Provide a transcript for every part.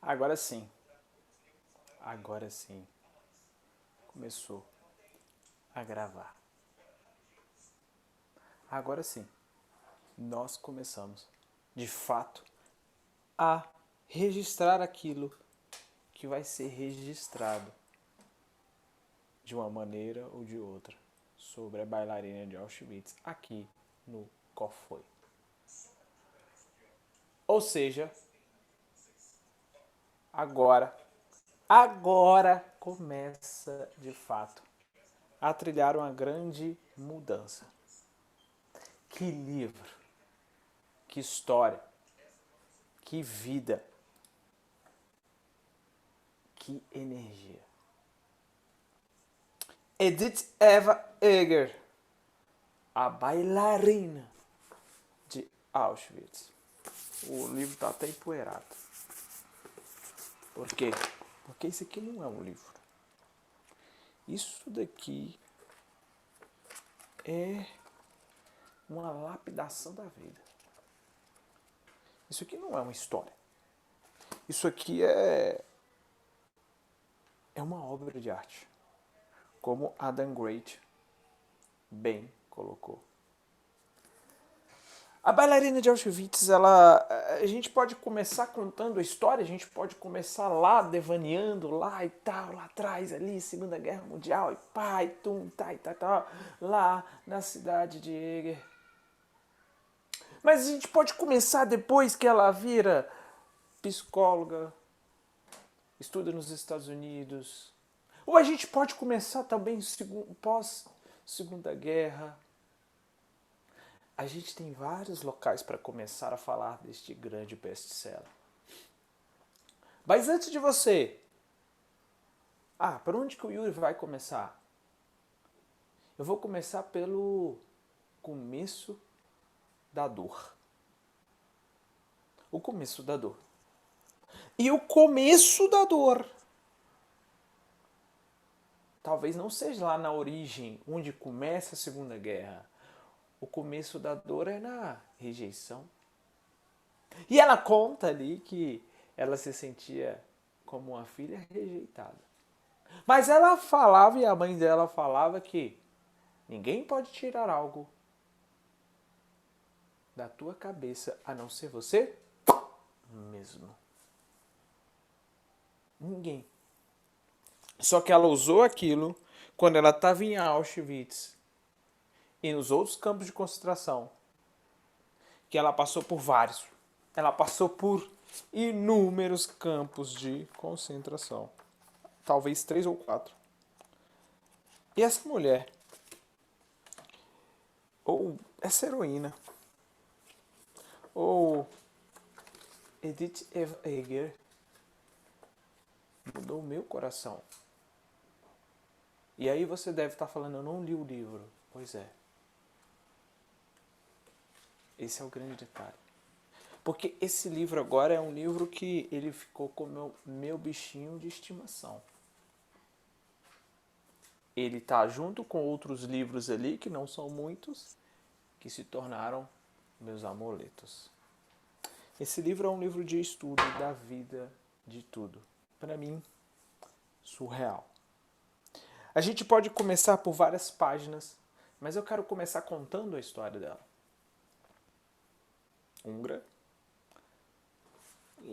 Agora sim, agora sim, começou a gravar. Agora sim, nós começamos, de fato, a registrar aquilo que vai ser registrado de uma maneira ou de outra sobre a bailarina de Auschwitz aqui no Qual Foi. Ou seja, agora começa de fato a trilhar uma grande mudança. Que livro, que história, que vida, que energia. Edith Eva Eger, a bailarina de Auschwitz. O livro está até empoeirado. Por quê? Porque isso aqui não é um livro. Isso daqui é uma lapidação da vida. Isso aqui não é uma história. Isso aqui é uma obra de arte. Como Adam Grant bem colocou. A bailarina de Auschwitz, a gente pode começar contando a história, a gente pode começar lá, devaneando, lá e tal, lá atrás, ali, Segunda Guerra Mundial, e pá, e tum, tá, e tá, lá na cidade de Eger. Mas a gente pode começar depois que ela vira psicóloga, estuda nos Estados Unidos. Ou a gente pode começar também pós Segunda Guerra. A gente tem vários locais para começar a falar deste grande best-seller. Mas antes de você... por onde que o Yuri vai começar? Eu vou começar pelo começo da dor. O começo da dor. E o começo da dor talvez não seja lá na origem, onde começa a Segunda Guerra. O começo da dor é na rejeição. E ela conta ali que ela se sentia como uma filha rejeitada. Mas ela falava, e a mãe dela falava, que ninguém pode tirar algo da tua cabeça a não ser você mesmo. Ninguém. Só que ela usou aquilo quando ela estava em Auschwitz e nos outros campos de concentração, que ela passou por vários. Ela passou por inúmeros campos de concentração. Talvez 3 ou 4. E essa mulher, ou essa heroína, ou Edith Eva Eger, mudou o meu coração. E aí você deve estar falando, eu não li o livro. Pois é. Esse é o grande detalhe. Porque esse livro agora é um livro que ele ficou como meu bichinho de estimação. Ele está junto com outros livros ali, que não são muitos, que se tornaram meus amuletos. Esse livro é um livro de estudo da vida, de tudo. Para mim, surreal. A gente pode começar por várias páginas, mas eu quero começar contando a história dela. Húngara,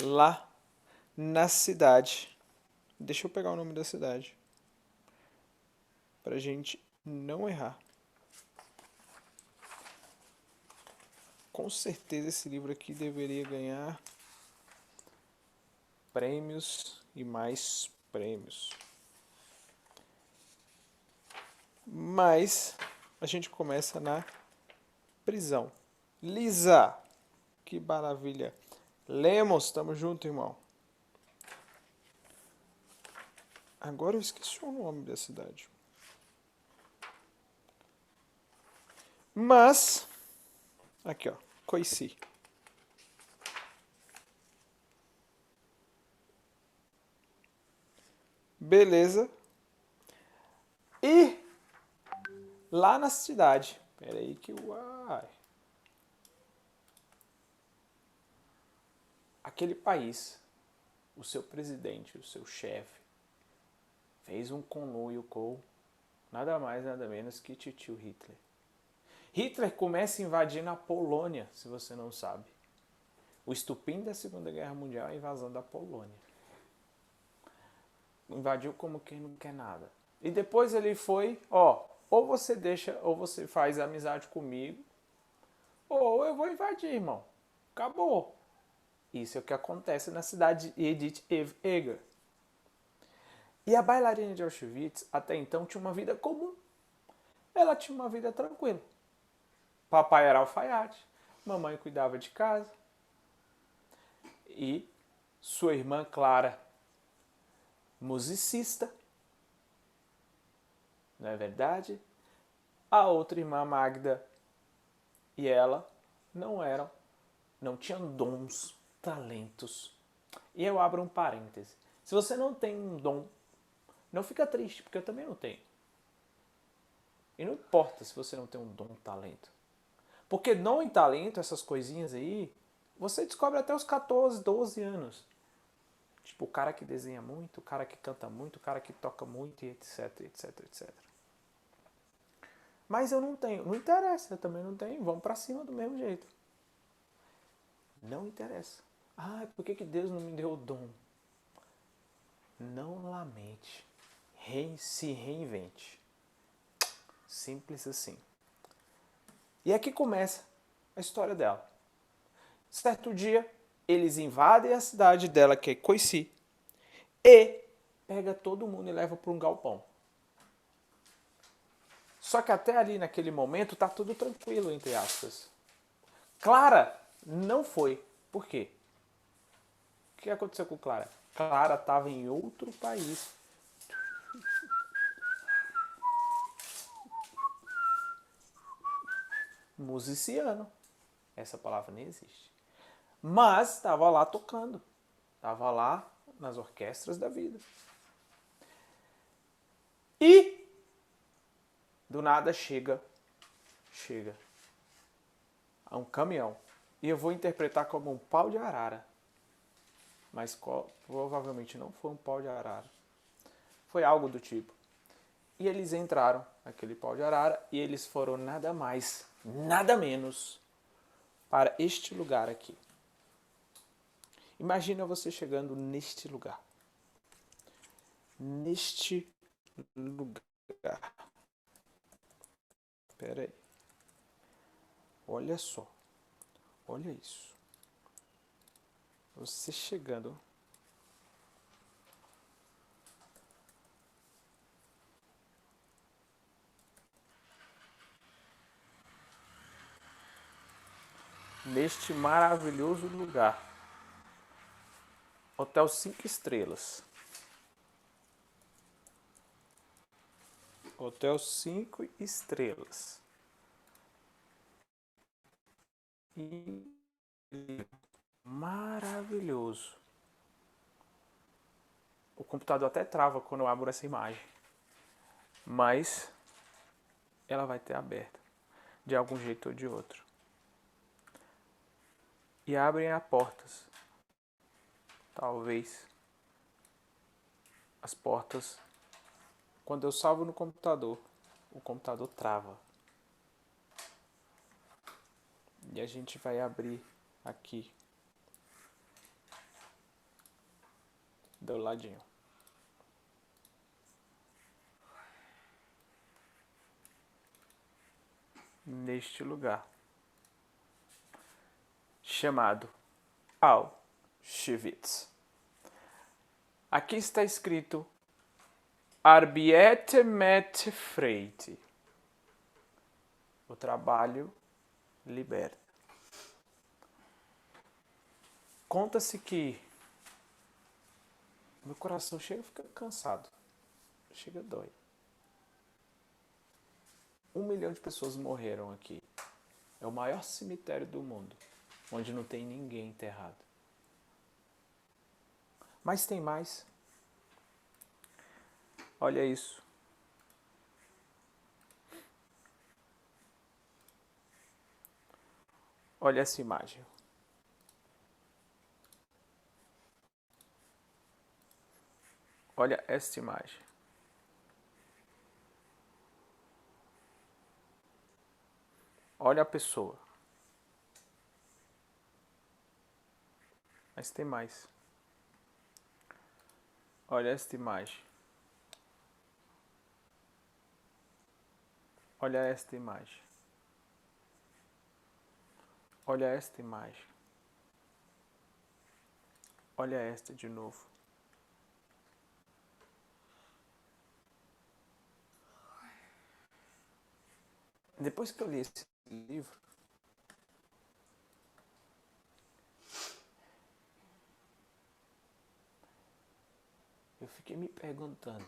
lá na cidade. Deixa eu pegar o nome da cidade, pra gente não errar. Com certeza esse livro aqui deveria ganhar prêmios e mais prêmios. Mas a gente começa na prisão. Lisa, que maravilha. Lemos, tamo junto, irmão. Agora eu esqueci o nome da cidade. Mas, aqui ó, Coici. Beleza. E lá na cidade, peraí que uai. Aquele país o seu presidente, o seu chefe, fez um conluio com nada mais, nada menos que titio Hitler. Hitler começa invadindo a Polônia, se você não sabe. O estupim da Segunda Guerra Mundial é a invasão da Polônia. Invadiu como quem não quer nada. E depois ele foi, ou você deixa, ou você faz amizade comigo, ou eu vou invadir, irmão. Acabou. Isso é o que acontece na cidade de Edith Eger. E a bailarina de Auschwitz, até então, tinha uma vida comum. Ela tinha uma vida tranquila. Papai era alfaiate, mamãe cuidava de casa. E sua irmã Clara, musicista, não é verdade? A outra irmã Magda e ela não tinham dons, talentos. E eu abro um parêntese. Se você não tem um dom, não fica triste, porque eu também não tenho. E não importa se você não tem um dom, um talento. Porque dom e talento, essas coisinhas aí, você descobre até os 14, 12 anos. Tipo, o cara que desenha muito, o cara que canta muito, o cara que toca muito, e etc, etc, etc. Mas eu não tenho. Não interessa, eu também não tenho. Vamos pra cima do mesmo jeito. Não interessa. Ah, por que Deus não me deu o dom? Não lamente. Se reinvente. Simples assim. E aqui começa a história dela. Certo dia, eles invadem a cidade dela, que é Coici, e pega todo mundo e leva para um galpão. Só que até ali, naquele momento, tá tudo tranquilo, entre aspas. Clara não foi. Por quê? O que aconteceu com Clara? Clara estava em outro país. Musiciano. Essa palavra nem existe. Mas estava lá tocando. Estava lá nas orquestras da vida. E do nada chega a um caminhão. E eu vou interpretar como um pau de arara. Mas provavelmente não foi um pau de arara. Foi algo do tipo. E eles entraram naquele pau de arara e eles foram nada mais, nada menos para este lugar aqui. Imagina você chegando neste lugar. Neste lugar. Espera aí. Olha só. Olha isso. Você chegando. Neste maravilhoso lugar. Hotel 5 estrelas. Hotel 5 estrelas. E maravilhoso. O computador até trava quando eu abro essa imagem. Mas ela vai ter aberta. De algum jeito ou de outro. E abrem as portas. Talvez as portas. Quando eu salvo no computador, o computador trava. E a gente vai abrir aqui. Do ladinho. Neste lugar. Chamado Auschwitz. Aqui está escrito Arbeit mit Freude. O trabalho liberta. Conta-se que meu coração chega a ficar cansado. Chega dói. 1 milhão de pessoas morreram aqui. É o maior cemitério do mundo, onde não tem ninguém enterrado. Mas tem mais. Olha isso. Olha essa imagem. Olha esta imagem. Olha a pessoa. Mas tem mais. Olha esta imagem. Olha esta imagem. Olha esta imagem. Olha esta de novo. Depois que eu li esse livro, eu fiquei me perguntando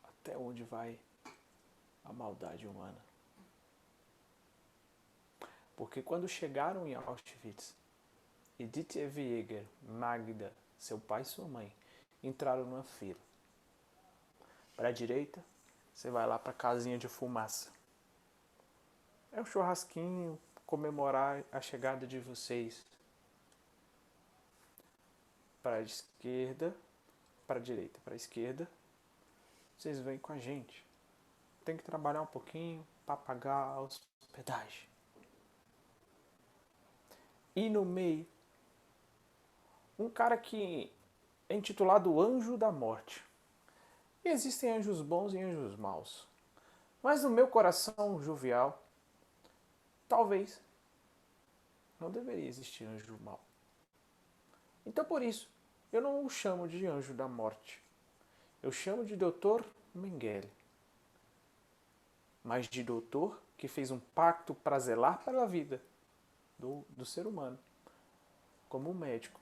até onde vai a maldade humana. Porque quando chegaram em Auschwitz, Edith Eva-Eger, Magda, seu pai e sua mãe entraram numa fila. Para a direita, você vai lá para a casinha de fumaça. É um churrasquinho, comemorar a chegada de vocês. Para a esquerda, para a direita, para a esquerda, vocês vêm com a gente. Tem que trabalhar um pouquinho para pagar a hospedagem. E no meio, um cara que é intitulado Anjo da Morte. E existem anjos bons e anjos maus. Mas no meu coração jovial, talvez não deveria existir anjo mau. Então por isso, eu não o chamo de Anjo da Morte. Eu chamo de Dr. Mengele. Mas de doutor que fez um pacto para zelar pela vida do ser humano. Como um médico,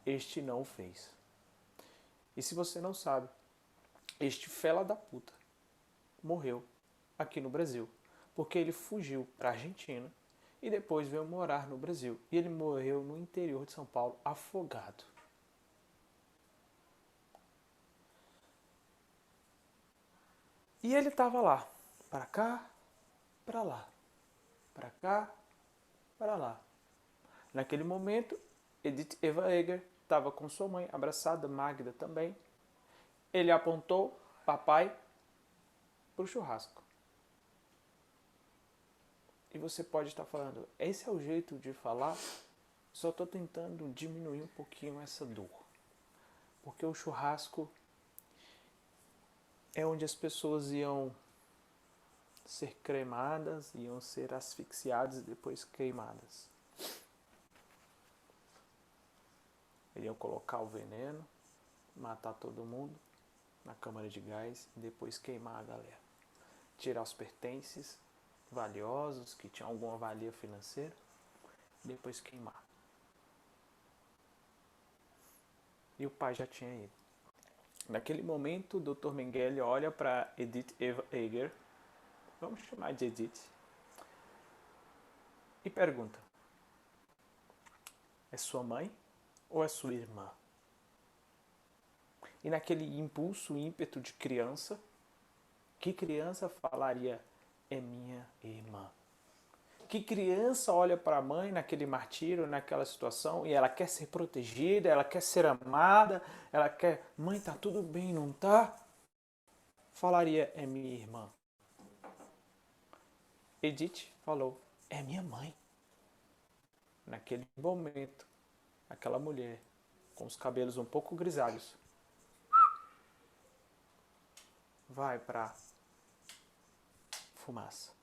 este não o fez. E se você não sabe, este fela da puta morreu aqui no Brasil, porque ele fugiu para a Argentina e depois veio morar no Brasil. E ele morreu no interior de São Paulo, afogado. E ele estava lá, para cá, para lá, para cá, para lá. Naquele momento, Edith Eva-Eger estava com sua mãe, abraçada, Magda também. Ele apontou papai para o churrasco. E você pode estar falando, esse é o jeito de falar? Só estou tentando diminuir um pouquinho essa dor. Porque o churrasco é onde as pessoas iam ser cremadas, iam ser asfixiadas e depois queimadas. Iriam colocar o veneno, matar todo mundo na câmara de gás e depois queimar a galera. Tirar os pertences valiosos, que tinham alguma valia financeira, e depois queimar. E o pai já tinha ido. Naquele momento, o Dr. Mengele olha para Edith Eva-Eger, vamos chamar de Edith, e pergunta, é sua mãe ou é sua irmã? E naquele impulso, ímpeto de criança, que criança falaria, é minha irmã? Que criança olha para a mãe naquele martírio, naquela situação, e ela quer ser protegida, ela quer ser amada, ela quer, mãe, tá tudo bem, não tá? Falaria, é minha irmã. Edith falou, é minha mãe. Naquele momento, aquela mulher, com os cabelos um pouco grisalhos, vai para fumaça.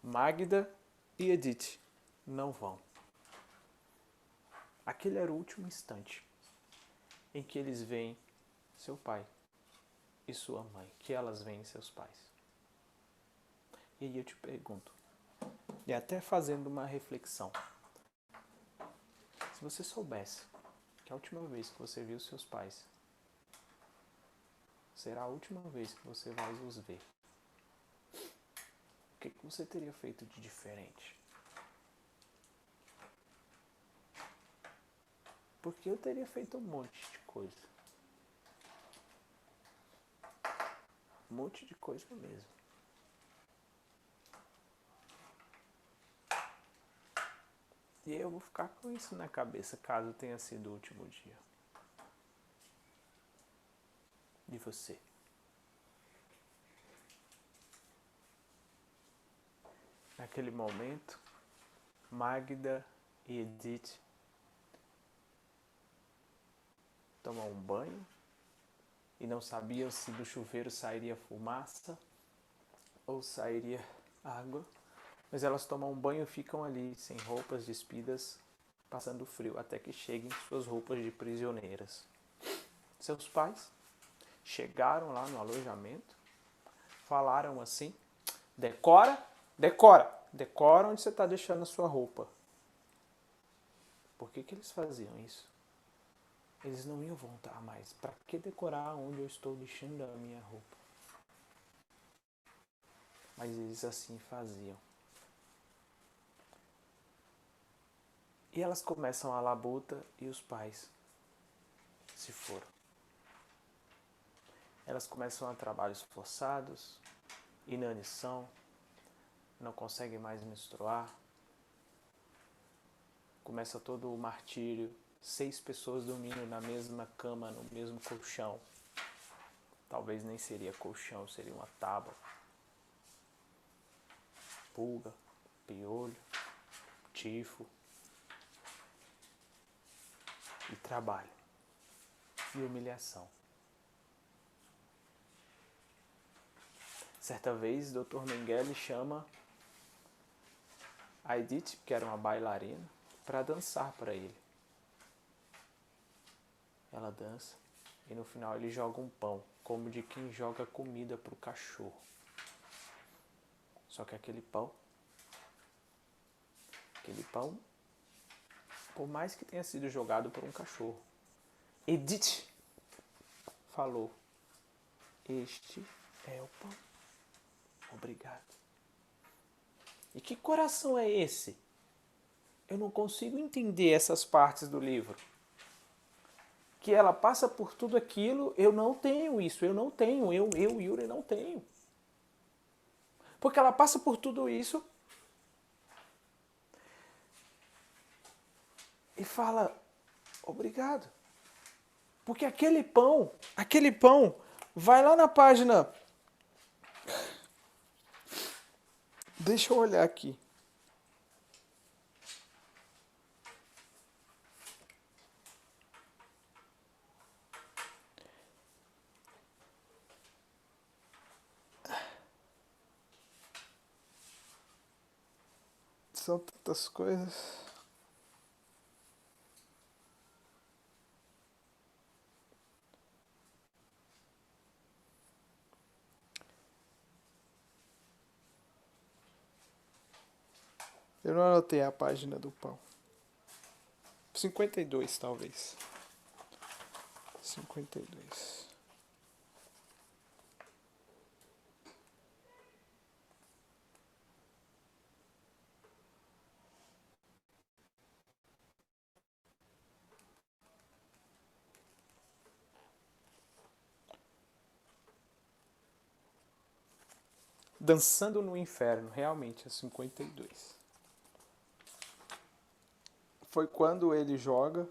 Magda e Edith não vão. Aquele era o último instante em que eles veem seu pai e sua mãe, que elas veem seus pais. E aí eu te pergunto, e até fazendo uma reflexão, se você soubesse que a última vez que você viu seus pais será a última vez que você vai os ver, o que você teria feito de diferente? Porque eu teria feito um monte de coisa. Um monte de coisa mesmo. E eu vou ficar com isso na cabeça caso tenha sido o último dia. de você. Naquele momento, Magda e Edith tomam um banho e não sabiam se do chuveiro sairia fumaça ou sairia água, mas elas tomam um banho e ficam ali sem roupas, despidas, passando frio, até que cheguem suas roupas de prisioneiras. Seus pais chegaram lá no alojamento, falaram assim: decora, decora, decora onde você está deixando a sua roupa. Por que eles faziam isso? Eles não iam voltar mais. Para que decorar onde eu estou deixando a minha roupa? Mas eles assim faziam. E elas começam a labuta e os pais se foram. Elas começam a trabalhos forçados, inanição, não conseguem mais menstruar. Começa todo o martírio. 6 pessoas dormindo na mesma cama, no mesmo colchão. Talvez nem seria colchão, seria uma tábua. Pulga, piolho, tifo. E trabalho. E humilhação. Certa vez, Dr. Mengele chama a Edith, que era uma bailarina, para dançar para ele. Ela dança e no final ele joga um pão, como de quem joga comida para o cachorro. Só que aquele pão, por mais que tenha sido jogado por um cachorro, Edith falou: este é o pão. Obrigado. E que coração é esse? Eu não consigo entender essas partes do livro. Que ela passa por tudo aquilo, eu não tenho isso, eu, Yuri, não tenho. Porque ela passa por tudo isso e fala, obrigado. Porque aquele pão, vai lá na página... Deixa eu olhar aqui. São tantas coisas. Eu não anotei a página do pão. 52, talvez. 52. Dançando no Inferno, realmente, é 52. Foi quando ele joga.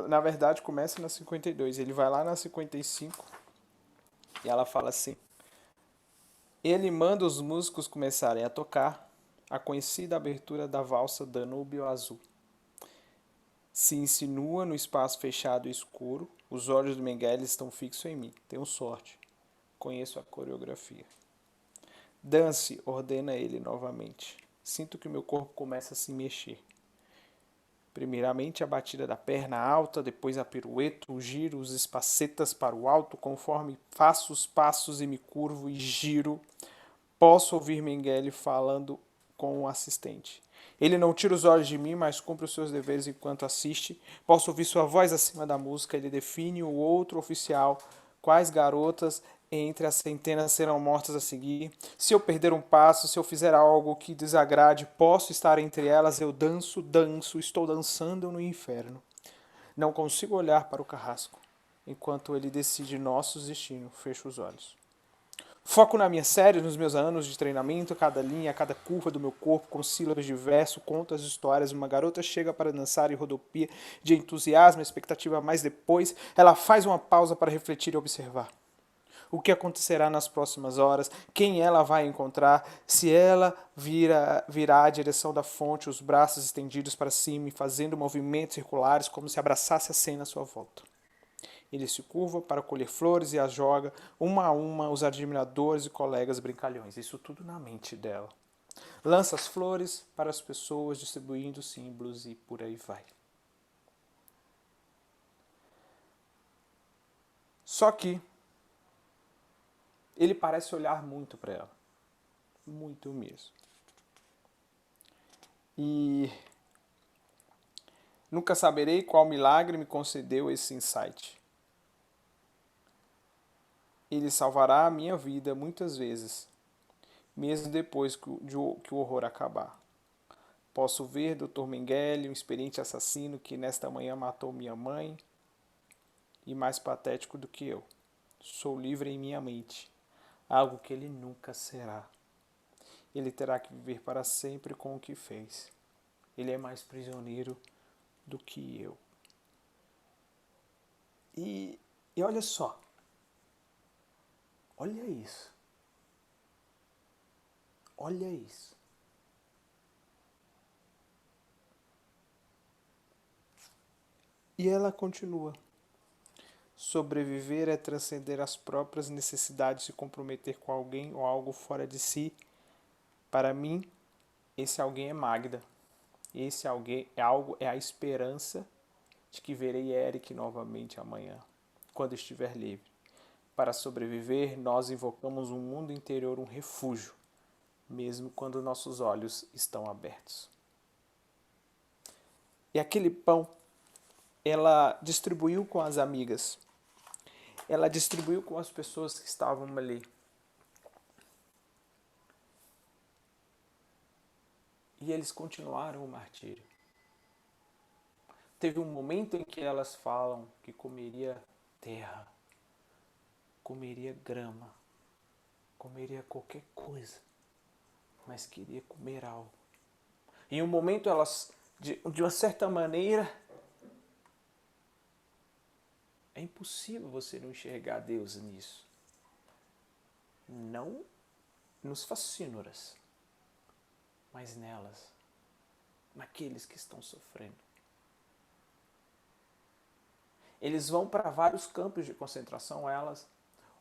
Na verdade, começa na 52. Ele vai lá na 55 e ela fala assim: ele manda os músicos começarem a tocar a conhecida abertura da valsa Danúbio Azul. Se insinua no espaço fechado e escuro. Os olhos do Mengele estão fixos em mim. Tenho sorte. Conheço a coreografia. Dance, ordena ele novamente. Sinto que meu corpo começa a se mexer. Primeiramente a batida da perna alta, depois a pirueta, o giro, os espacetas para o alto, conforme faço os passos e me curvo e giro. Posso ouvir Mengele falando com o assistente. Ele não tira os olhos de mim, mas cumpre os seus deveres enquanto assiste. Posso ouvir sua voz acima da música. Ele define o outro oficial. Quais garotas entre as centenas serão mortas a seguir? Se eu perder um passo, se eu fizer algo que desagrade, posso estar entre elas. Eu danço, estou dançando no inferno. Não consigo olhar para o carrasco. Enquanto ele decide nossos destinos, fecho os olhos. Foco na minha série, nos meus anos de treinamento, cada linha, cada curva do meu corpo, com sílabas de verso, conto as histórias. Uma garota chega para dançar e rodopia de entusiasmo, expectativa, mas depois ela faz uma pausa para refletir e observar. O que acontecerá nas próximas horas, quem ela vai encontrar, se ela virá a direção da fonte, os braços estendidos para cima e fazendo movimentos circulares como se abraçasse a cena à sua volta. Ele se curva para colher flores e as joga, uma a uma, os admiradores e colegas brincalhões. Isso tudo na mente dela. Lança as flores para as pessoas, distribuindo símbolos e por aí vai. Só que ele parece olhar muito para ela. Muito mesmo. E nunca saberei qual milagre me concedeu esse insight. Ele salvará a minha vida muitas vezes, mesmo depois que o horror acabar. Posso ver Dr. Mengele, um experiente assassino que nesta manhã matou minha mãe, e mais patético do que eu. Sou livre em minha mente, algo que ele nunca será. Ele terá que viver para sempre com o que fez. Ele é mais prisioneiro do que eu. E olha só. Olha isso. Olha isso. E ela continua. Sobreviver é transcender as próprias necessidades, se comprometer com alguém ou algo fora de si. Para mim, esse alguém é Magda. Esse alguém é algo, é a esperança de que verei Eric novamente amanhã, quando estiver livre. Para sobreviver, nós invocamos um mundo interior, um refúgio, mesmo quando nossos olhos estão abertos. E aquele pão, ela distribuiu com as amigas. Ela distribuiu com as pessoas que estavam ali. E eles continuaram o martírio. Teve um momento em que elas falam que comeria terra, comeria grama, comeria qualquer coisa, mas queria comer algo. Em um momento elas, de uma certa maneira, é impossível você não enxergar Deus nisso. Não nos fascínoras, mas nelas, naqueles que estão sofrendo. Eles vão para vários campos de concentração, elas.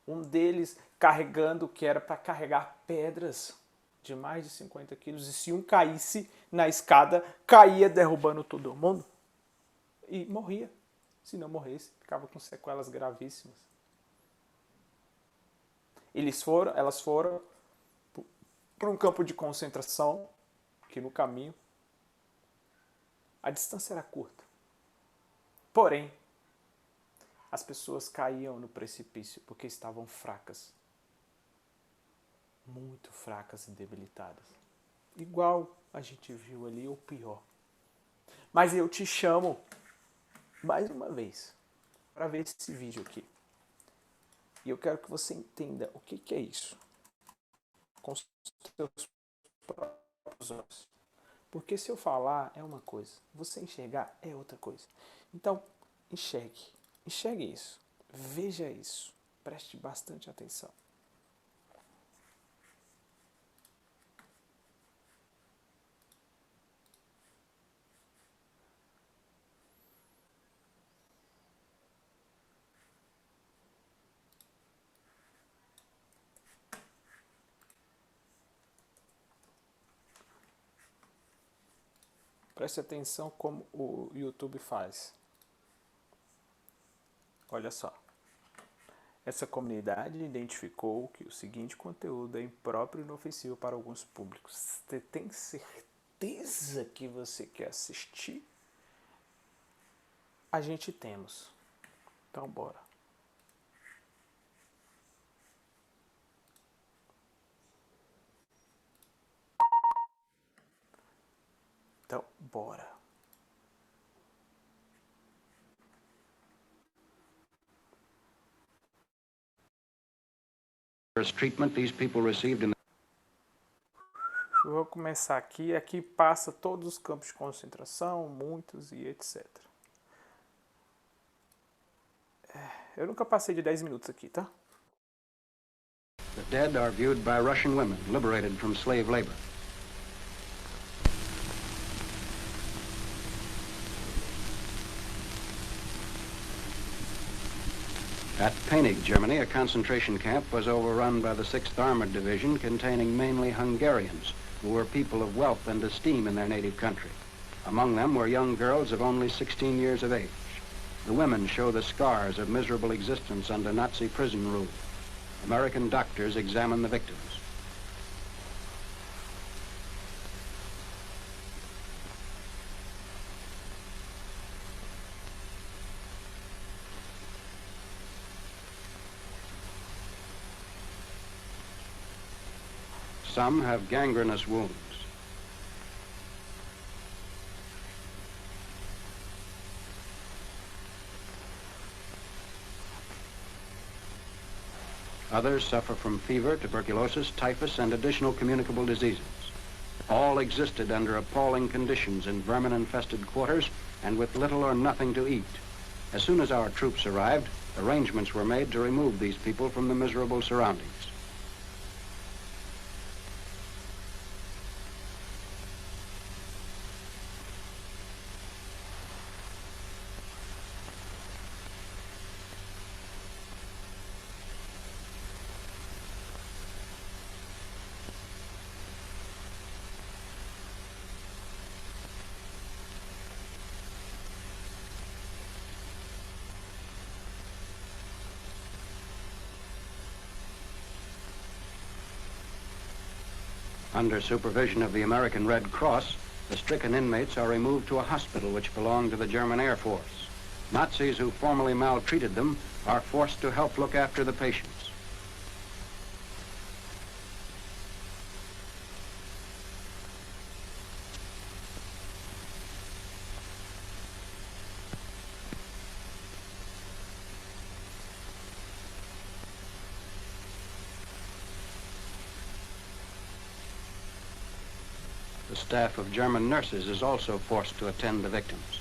Um deles carregando, que era para carregar pedras de mais de 50 quilos. E se um caísse na escada, caía derrubando todo mundo. E morria. Se não morresse, ficava com sequelas gravíssimas. Elas foram para um campo de concentração, que no caminho a distância era curta. Porém, as pessoas caíam no precipício porque estavam fracas. Muito fracas e debilitadas. Igual a gente viu ali, ou pior. Mas eu te chamo, mais uma vez, para ver esse vídeo aqui. E eu quero que você entenda o que é isso. Com os seus próprios olhos. Porque se eu falar é uma coisa, você enxergar é outra coisa. Então, enxergue. Enxergue isso. Veja isso. Preste bastante atenção. Preste atenção como o YouTube faz. Olha só. Essa comunidade identificou que o seguinte conteúdo é impróprio e inofensivo para alguns públicos. Você tem certeza que você quer assistir? A gente temos. Então, bora. Então, bora. treatment these people received in the... Eu vou começar aqui. Aqui passa todos os campos de concentração, muitos e etc. Eu nunca passei de 10 minutos aqui, tá? The dead are viewed by Russian women liberated from slave labor. At Penig, Germany, a concentration camp was overrun by the 6th Armored Division, containing mainly Hungarians, who were people of wealth and esteem in their native country. Among them were young girls of only 16 years of age. The women show the scars of miserable existence under Nazi prison rule. American doctors examine the victims. Some have gangrenous wounds. Others suffer from fever, tuberculosis, typhus, and additional communicable diseases. All existed under appalling conditions in vermin-infested quarters and with little or nothing to eat. As soon as our troops arrived, arrangements were made to remove these people from the miserable surroundings. Under supervision of the American Red Cross, the stricken inmates are removed to a hospital which belonged to the German Air Force. Nazis who formerly maltreated them are forced to help look after the patients. The staff of German nurses is also forced to attend the victims.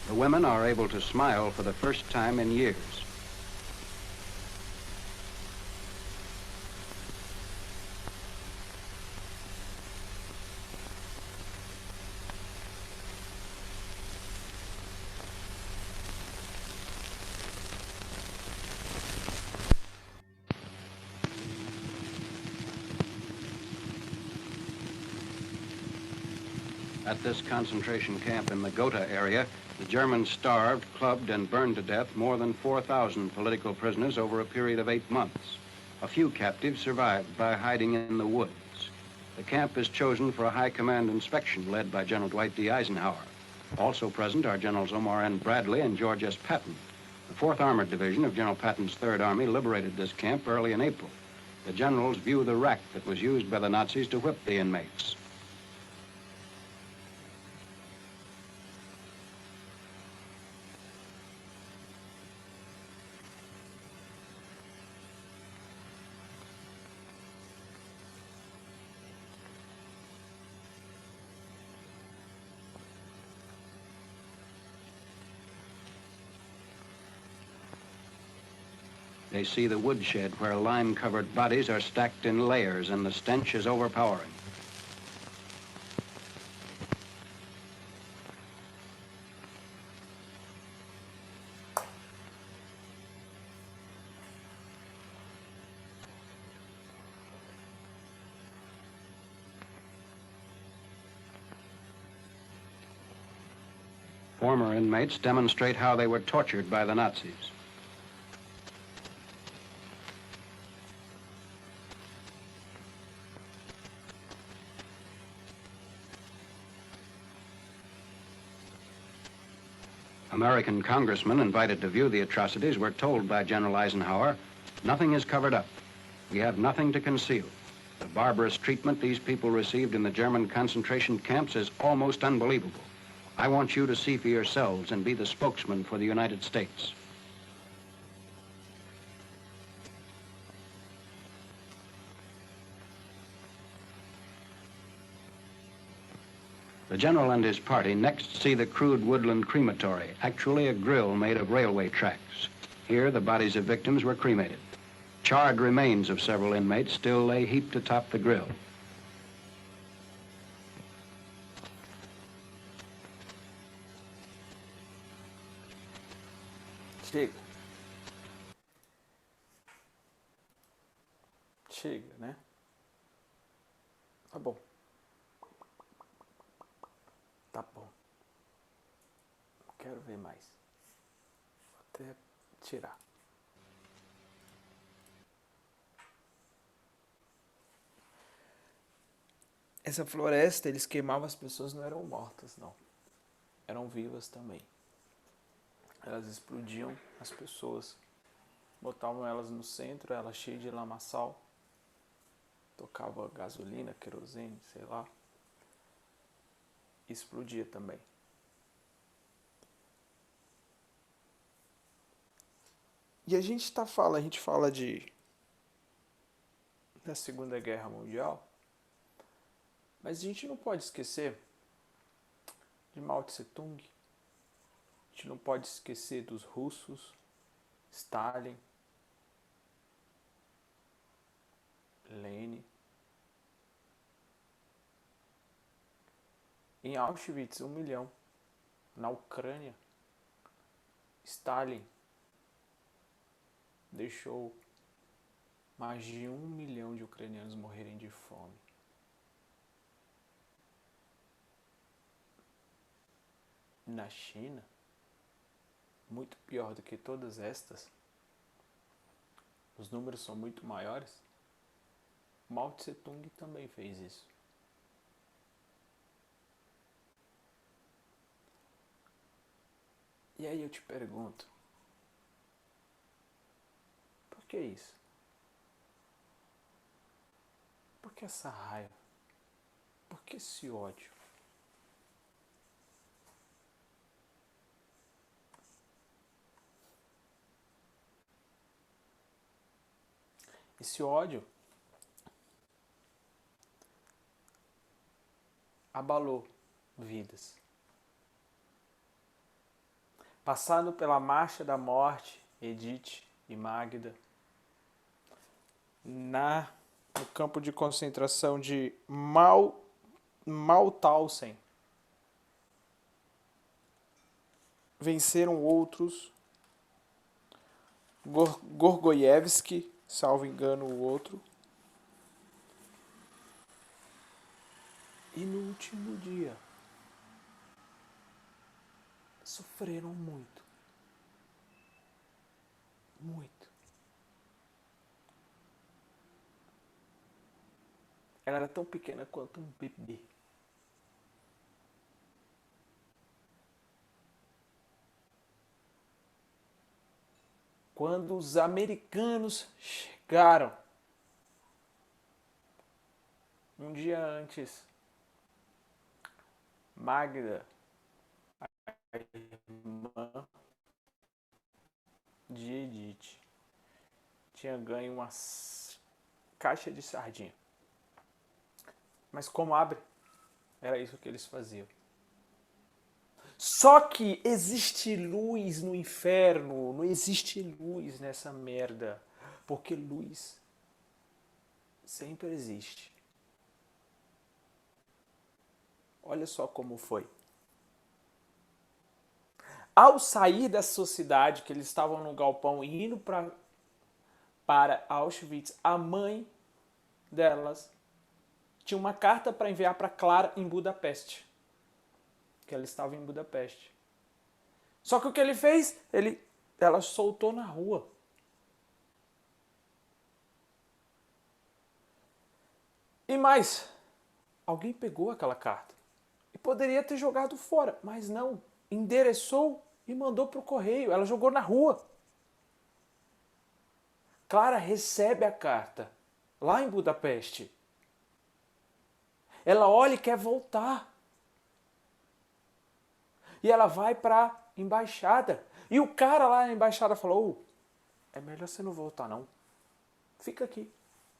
The women are able to smile for the first time in years. At this concentration camp in the Gotha area, the Germans starved, clubbed, and burned to death more than 4,000 political prisoners over a period of 8 months. A few captives survived by hiding in the woods. The camp is chosen for a high command inspection led by General Dwight D. Eisenhower. Also present are Generals Omar N. Bradley and George S. Patton. The 4th Armored Division of General Patton's 3rd Army liberated this camp early in April. The generals view the rack that was used by the Nazis to whip the inmates. They see the woodshed where lime-covered bodies are stacked in layers and the stench is overpowering. Former inmates demonstrate how they were tortured by the Nazis. American congressmen invited to view the atrocities were told by General Eisenhower, "Nothing is covered up. We have nothing to conceal. The barbarous treatment these people received in the German concentration camps is almost unbelievable. I want you to see for yourselves and be the spokesman for the United States. The general and his party next see the crude woodland crematory, actually a grill made of railway tracks. Here, the bodies of victims were cremated. Charred remains of several inmates still lay heaped atop the grill. Chega. Chega, né? Tá bom. Tá bom. Quero ver mais. Vou até tirar. Essa floresta, eles queimavam as pessoas, não eram mortas, não. Eram vivas também. Elas explodiam as pessoas. Botavam elas no centro, elas cheias de lamaçal. Tocava gasolina, querosene, sei lá. E explodia também. E a gente fala da Segunda Guerra Mundial, mas a gente não pode esquecer de Mao Tse Tung. A gente não pode esquecer dos russos, Stalin, Lenin. Em Auschwitz, 1 milhão. Na Ucrânia, Stalin deixou mais de 1 milhão de ucranianos morrerem de fome. Na China, muito pior do que todas estas, os números são muito maiores. Mao Tse Tung também fez isso. E aí eu te pergunto, por que isso? Por que essa raiva? Por que esse ódio? Esse ódio abalou vidas. Passando pela Marcha da Morte, Edith e Magda, no campo de concentração de Mauthausen, venceram outros, Gorgoievski, salvo engano o outro, e no último dia sofreram muito. Muito. Ela era tão pequena quanto um bebê. Quando os americanos chegaram, um dia antes, Magda, a irmã de Edith, tinha ganho uma caixa de sardinha. Mas como abre, era isso que eles faziam. Só que existe luz no inferno, não existe luz nessa merda, porque luz sempre existe. Olha só como foi. Ao sair da sociedade, que eles estavam no galpão indo para Auschwitz, a mãe delas tinha uma carta para enviar para Clara em Budapeste. Que ela estava em Budapeste. Só que o que ele fez? Ela soltou na rua. E mais, alguém pegou aquela carta e poderia ter jogado fora, mas não. Endereçou e mandou para o correio. Ela jogou na rua. Clara recebe a carta lá em Budapeste Ela olha e quer voltar. E ela vai para a embaixada. E o cara lá na embaixada falou, é melhor você não voltar não. Fica aqui.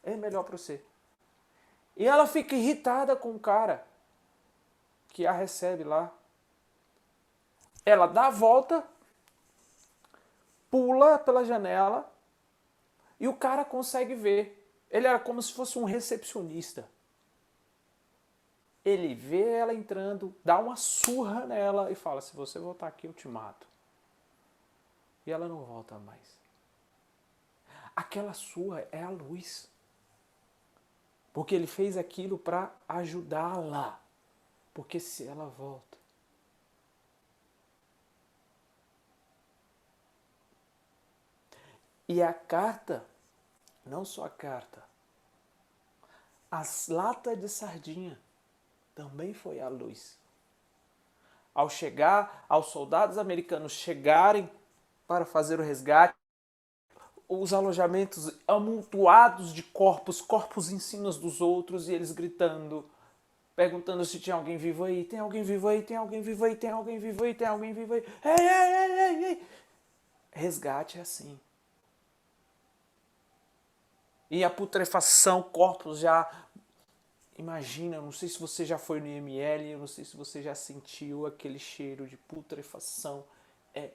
É melhor para você. E ela fica irritada com o cara que a recebe lá. Ela dá a volta, pula pela janela e o cara consegue ver. Ele era como se fosse um recepcionista. Ele vê ela entrando, dá uma surra nela e fala, se você voltar aqui eu te mato. E ela não volta mais. Aquela surra é a luz. Porque ele fez aquilo para ajudá-la. Porque se ela volta. E a carta, não só a carta, as latas de sardinha também foi a luz. Ao chegar, aos soldados americanos chegarem para fazer o resgate, os alojamentos amontoados de corpos, corpos em cima dos outros, e eles gritando, perguntando se tinha alguém vivo aí, tem alguém vivo aí, tem alguém vivo aí, tem alguém vivo aí, tem alguém vivo aí. Ei, ei, ei, ei, ei. Resgate é assim. E a putrefação, corpos já... Imagina, eu não sei se você já foi no IML, eu não sei se você já sentiu aquele cheiro de putrefação. É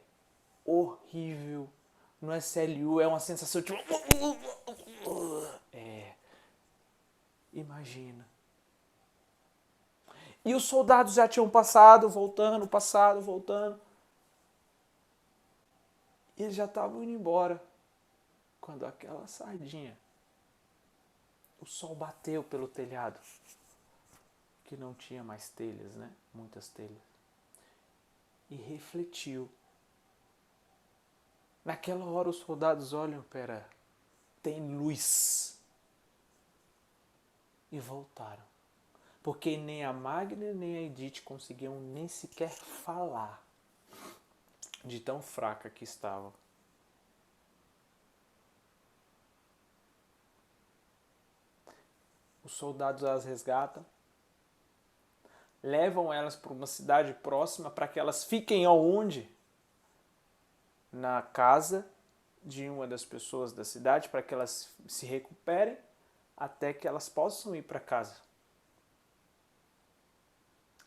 horrível. No SLU é uma sensação tipo... Imagina. E os soldados já tinham passado, voltando. E eles já estavam indo embora. Quando aquela sardinha, o sol bateu pelo telhado, que não tinha mais telhas, né? Muitas telhas. E refletiu. Naquela hora os soldados olham, pera, tem luz. E voltaram. Porque nem a Magna nem a Edith conseguiam nem sequer falar de tão fraca que estavam. Os soldados as resgatam, levam elas para uma cidade próxima para que elas fiquem aonde? Na casa de uma das pessoas da cidade, para que elas se recuperem até que elas possam ir para casa.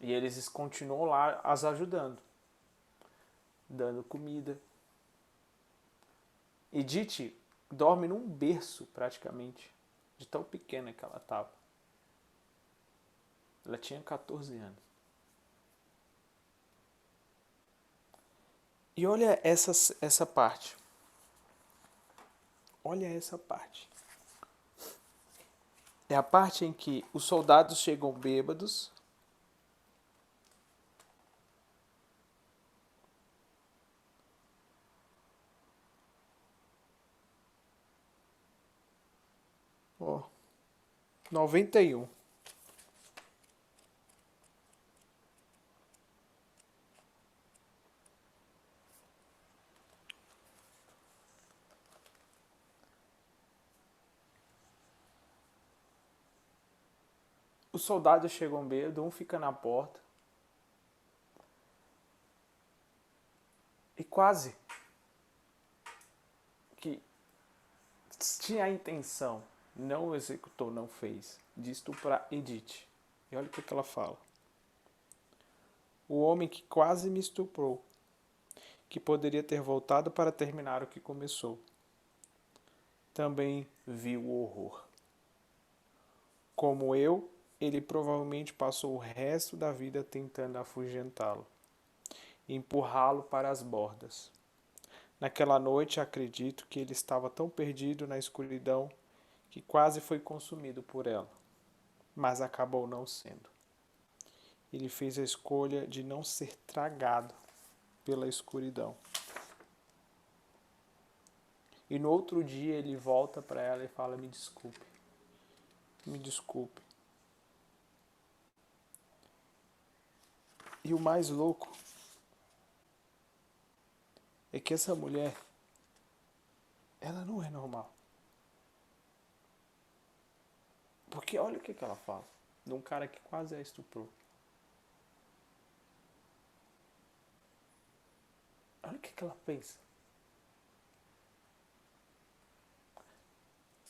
E eles continuam lá as ajudando, dando comida. Edith dorme num berço praticamente, de tão pequena que ela estava. Ela tinha 14 anos. E olha essa parte. Olha essa parte. É a parte em que os soldados chegam bêbados. Ó, 91. Os soldados chegam bêbados, um fica na porta. E quase que tinha a intenção, não executou, não fez, de estuprar Edith. E olha o que ela fala. O homem que quase me estuprou, que poderia ter voltado para terminar o que começou, também viu o horror. Como eu, ele provavelmente passou o resto da vida tentando afugentá-lo, empurrá-lo para as bordas. Naquela noite, acredito que ele estava tão perdido na escuridão que quase foi consumido por ela, mas acabou não sendo. Ele fez a escolha de não ser tragado pela escuridão. E no outro dia ele volta para ela e fala, me desculpe. Me desculpe. E o mais louco é que essa mulher, ela não é normal. Porque olha o que ela fala. de um cara que quase a estuprou. Olha o que ela pensa.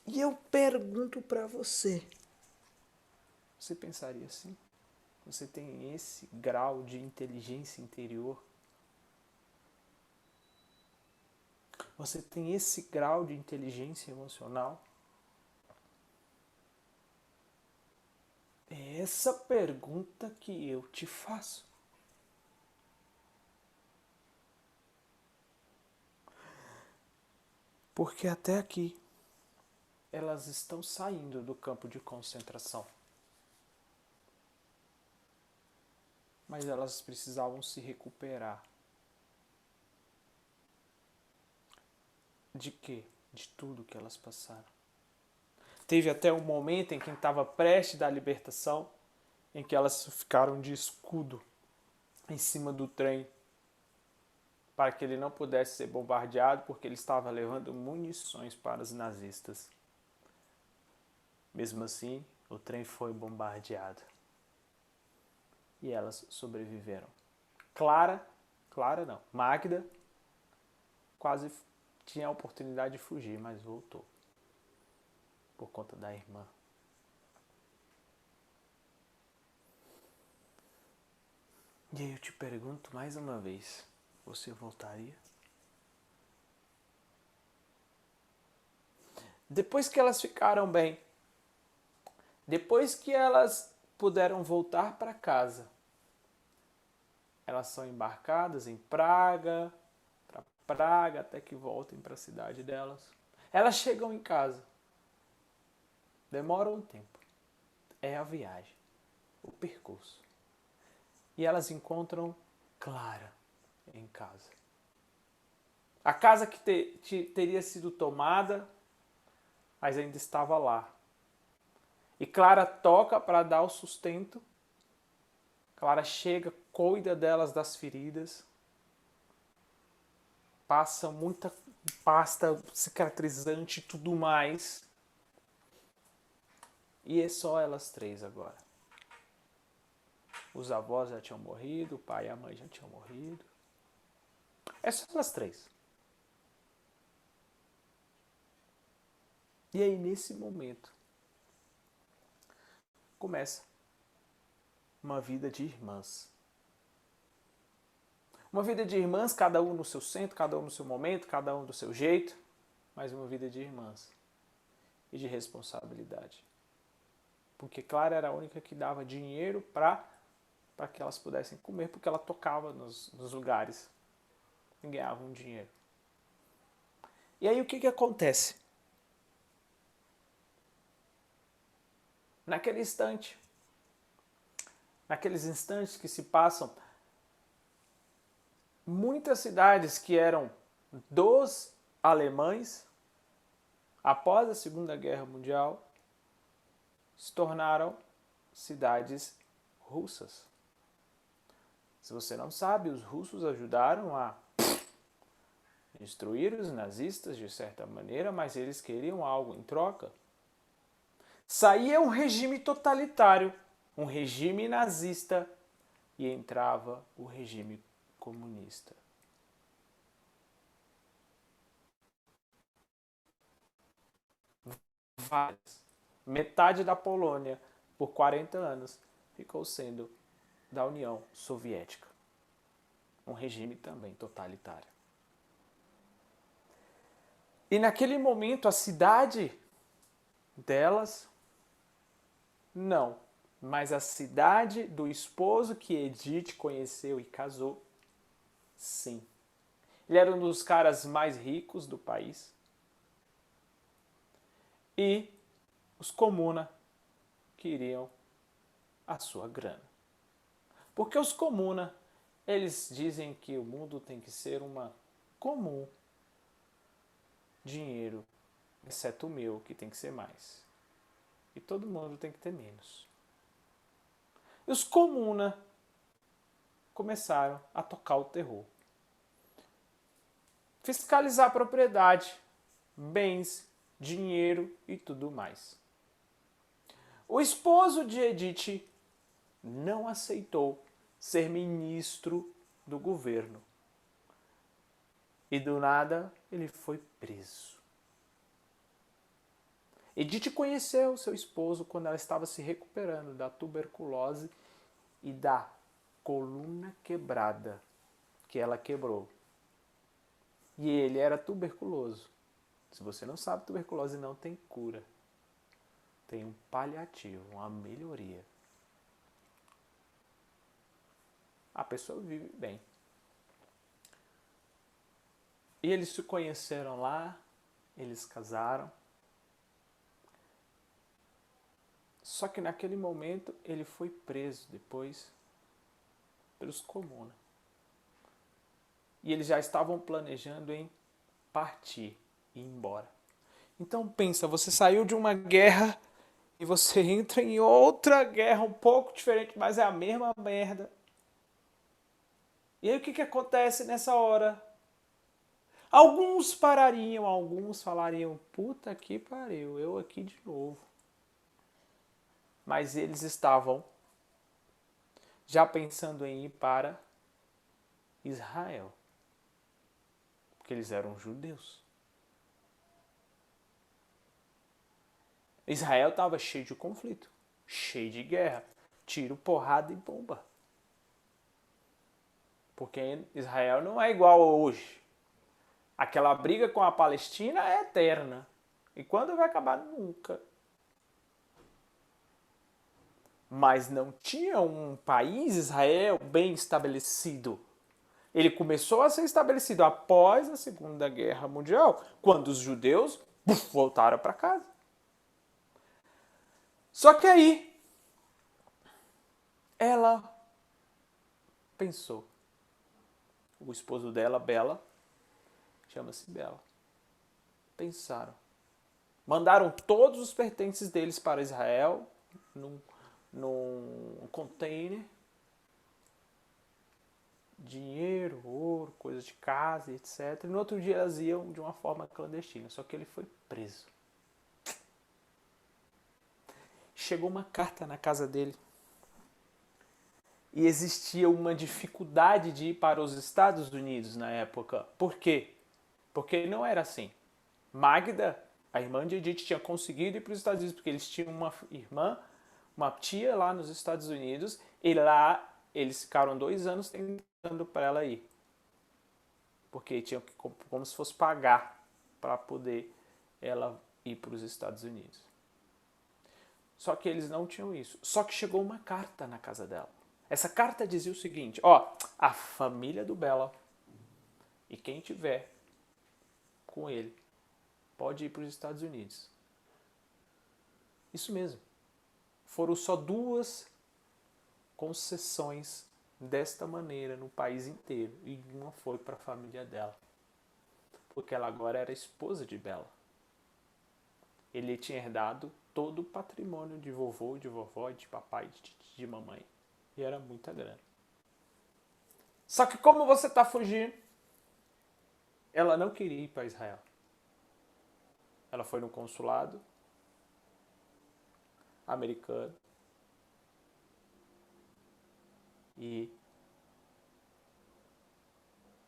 E eu pergunto pra você. Você pensaria assim? Você tem esse grau de inteligência interior? Você tem esse grau de inteligência emocional? É essa pergunta que eu te faço. Porque até aqui elas estão saindo do campo de concentração. Mas elas precisavam se recuperar. De quê? De tudo que elas passaram. Teve até um momento em que estava prestes da libertação, em que elas ficaram de escudo em cima do trem para que ele não pudesse ser bombardeado, porque ele estava levando munições para os nazistas. Mesmo assim, o trem foi bombardeado. E elas sobreviveram. Clara não, Magda quase tinha a oportunidade de fugir, mas voltou. Por conta da irmã. E aí eu te pergunto mais uma vez, você voltaria? Depois que elas ficaram bem, depois que elas puderam voltar para casa, elas são embarcadas em Praga, para Praga, até que voltem para a cidade delas. Elas chegam em casa. Demora um tempo. É a viagem, o percurso. E elas encontram Clara em casa. A casa que teria sido tomada, mas ainda estava lá. E Clara toca para dar o sustento. Clara chega, cuida delas das feridas. Passa muita pasta cicatrizante e tudo mais. E é só elas três agora. Os avós já tinham morrido, o pai e a mãe já tinham morrido. É só elas três. E aí, nesse momento, começa uma vida de irmãs. Uma vida de irmãs, cada um no seu centro, cada um no seu momento, cada um do seu jeito, mas uma vida de irmãs e de responsabilidade. Porque Clara era a única que dava dinheiro para que elas pudessem comer, porque ela tocava nos lugares e ganhava um dinheiro. E aí o que acontece? Naqueles instantes que se passam, muitas cidades que eram dos alemães, após a Segunda Guerra Mundial, se tornaram cidades russas. Se você não sabe, os russos ajudaram a destruir os nazistas de certa maneira, mas eles queriam algo em troca. Saía um regime totalitário, um regime nazista, e entrava o regime comunista. Metade da Polônia, por 40 anos, ficou sendo da União Soviética. Um regime também totalitário. E naquele momento, a cidade delas, não. Mas a cidade do esposo que Edith conheceu e casou, sim. Ele era um dos caras mais ricos do país. E os comuna queriam a sua grana. Porque os comuna, eles dizem que o mundo tem que ser uma comum. Dinheiro, exceto o meu, que tem que ser mais. E todo mundo tem que ter menos. E os comuna começaram a tocar o terror. Fiscalizar a propriedade, bens, dinheiro e tudo mais. O esposo de Edith não aceitou ser ministro do governo. E do nada ele foi preso. Edith conheceu seu esposo quando ela estava se recuperando da tuberculose e da coluna quebrada que ela quebrou. E ele era tuberculoso. Se você não sabe, tuberculose não tem cura. Tem um paliativo, uma melhoria. A pessoa vive bem. E eles se conheceram lá, eles casaram. Só que naquele momento ele foi preso depois pelos comunas. E eles já estavam planejando em partir e ir embora. Então pensa, você saiu de uma guerra e você entra em outra guerra um pouco diferente, mas é a mesma merda. E aí o que acontece nessa hora? Alguns parariam, alguns falariam, puta que pariu, eu aqui de novo. Mas eles estavam já pensando em ir para Israel. Porque eles eram judeus. Israel estava cheio de conflito, cheio de guerra, tiro, porrada e bomba. Porque Israel não é igual a hoje. Aquela briga com a Palestina é eterna. E quando vai acabar? Nunca. Mas não tinha um país, Israel, bem estabelecido. Ele começou a ser estabelecido após a Segunda Guerra Mundial, quando os judeus voltaram para casa. Só que aí, ela pensou. O esposo dela, Bela, chama-se Bela. Pensaram. Mandaram todos os pertences deles para Israel, num container. Dinheiro, ouro, coisas de casa, etc. E no outro dia elas iam de uma forma clandestina. Só que ele foi preso. Chegou uma carta na casa dele. E existia uma dificuldade de ir para os Estados Unidos na época. Por quê? Porque não era assim. Magda, a irmã de Edith, tinha conseguido ir para os Estados Unidos porque eles tinham uma irmã, uma tia lá nos Estados Unidos, e lá eles ficaram 2 anos tentando para ela ir. Porque tinham que, como se fosse pagar para poder ela ir para os Estados Unidos. Só que eles não tinham isso. Só que chegou uma carta na casa dela. Essa carta dizia o seguinte, a família do Bela e quem tiver com ele pode ir para os Estados Unidos. Isso mesmo. Foram só 2 concessões desta maneira no país inteiro. E uma foi para a família dela. Porque ela agora era esposa de Bela. Ele tinha herdado todo o patrimônio de vovô, de vovó, de papai, de mamãe. E era muita grana. Só que como você está fugindo, ela não queria ir para Israel. Ela foi no consulado americano e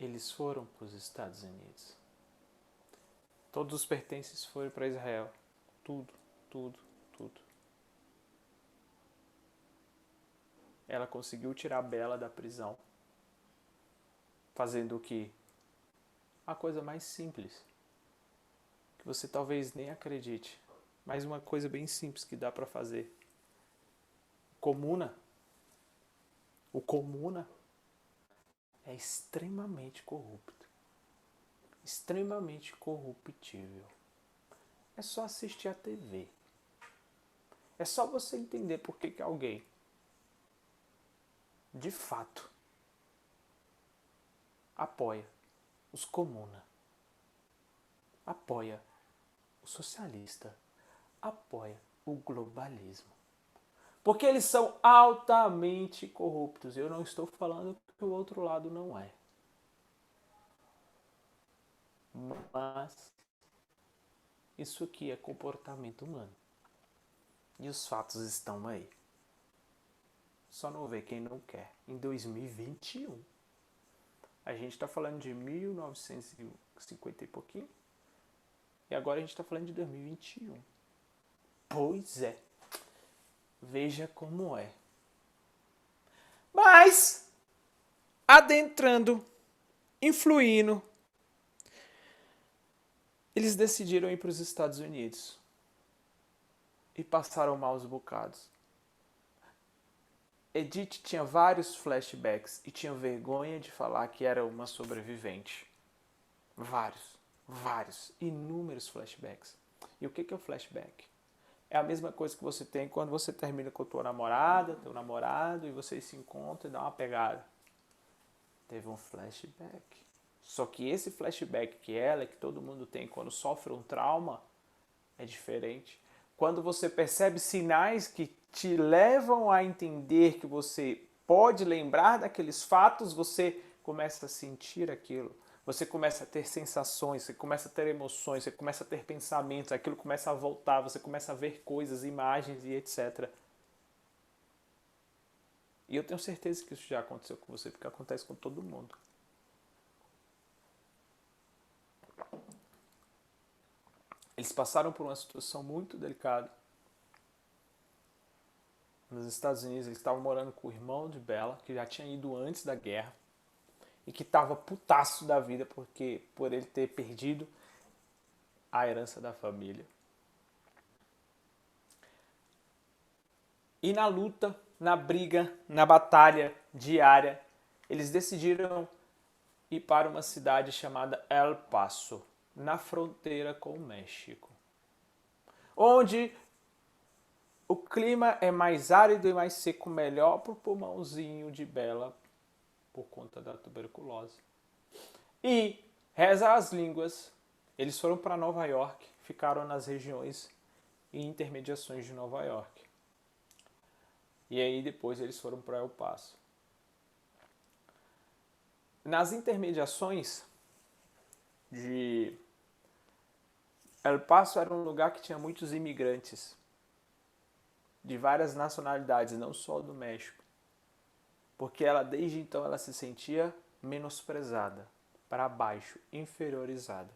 eles foram para os Estados Unidos. Todos os pertences foram para Israel. Tudo, tudo, tudo. Ela conseguiu tirar a Bela da prisão, fazendo o que? A coisa mais simples, que você talvez nem acredite, mas uma coisa bem simples que dá para fazer. O comuna é extremamente corrupto, extremamente corruptível. É só assistir a TV. É só você entender por que alguém, de fato, apoia os comuna, apoia o socialista, apoia o globalismo. Porque eles são altamente corruptos. Eu não estou falando que o outro lado não é. Mas isso aqui é comportamento humano. E os fatos estão aí. Só não vê quem não quer. Em 2021. A gente está falando de 1950 e pouquinho. E agora a gente está falando de 2021. Pois é. Veja como é. Mas, adentrando, influindo, eles decidiram ir para os Estados Unidos. E passaram maus bocados. Edith tinha vários flashbacks e tinha vergonha de falar que era uma sobrevivente. Vários, inúmeros flashbacks. E o que é o flashback? É a mesma coisa que você tem quando você termina com a tua namorada, teu namorado, e vocês se encontram e dão uma pegada. Teve um flashback. Só que esse flashback que todo mundo tem quando sofre um trauma, é diferente. Quando você percebe sinais que te levam a entender que você pode lembrar daqueles fatos, você começa a sentir aquilo. Você começa a ter sensações, você começa a ter emoções, você começa a ter pensamentos, aquilo começa a voltar, você começa a ver coisas, imagens e etc. E eu tenho certeza que isso já aconteceu com você, porque acontece com todo mundo. Eles passaram por uma situação muito delicada. Nos Estados Unidos, eles estavam morando com o irmão de Bella, que já tinha ido antes da guerra, e que estava putaço da vida por ele ter perdido a herança da família. E na luta, na briga, na batalha diária, eles decidiram ir para uma cidade chamada El Paso, na fronteira com o México, onde o clima é mais árido e mais seco, melhor para o pulmãozinho de Bella, por conta da tuberculose. E, reza as línguas, eles foram para Nova York, ficaram nas regiões e intermediações de Nova York. E aí depois eles foram para El Paso. Nas intermediações de El Paso era um lugar que tinha muitos imigrantes de várias nacionalidades, não só do México. Porque ela, desde então, ela se sentia menosprezada, para baixo, inferiorizada.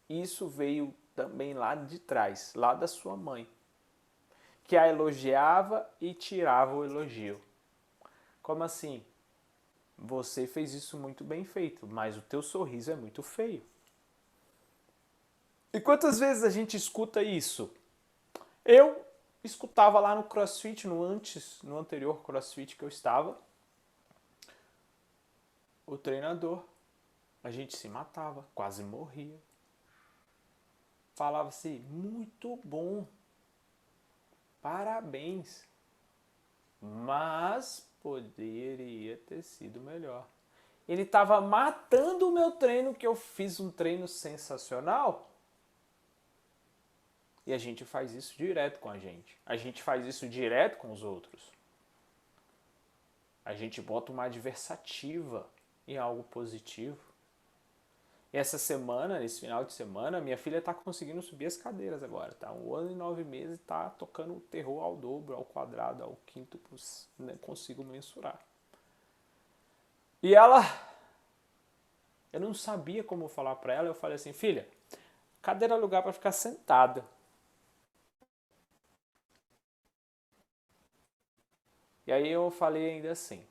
Isso veio também lá de trás, lá da sua mãe, que a elogiava e tirava o elogio. Como assim? Você fez isso muito bem feito, mas o teu sorriso é muito feio. E quantas vezes a gente escuta isso? Eu escutava lá no CrossFit, no anterior CrossFit que eu estava, o treinador, a gente se matava, quase morria. Falava assim, muito bom, parabéns, mas poderia ter sido melhor. Ele estava matando o meu treino, que eu fiz um treino sensacional. E a gente faz isso direto com a gente. A gente faz isso direto com os outros. A gente bota uma adversativa em algo positivo. E essa semana, nesse final de semana, minha filha está conseguindo subir as cadeiras agora. Tá 1 ano e 9 meses e está tocando o terror ao dobro, ao quadrado, ao quíntuplo. Não consigo mensurar. E ela... Eu não sabia como falar para ela. Eu falei assim, filha, cadeira é lugar para ficar sentada. E aí eu falei ainda assim,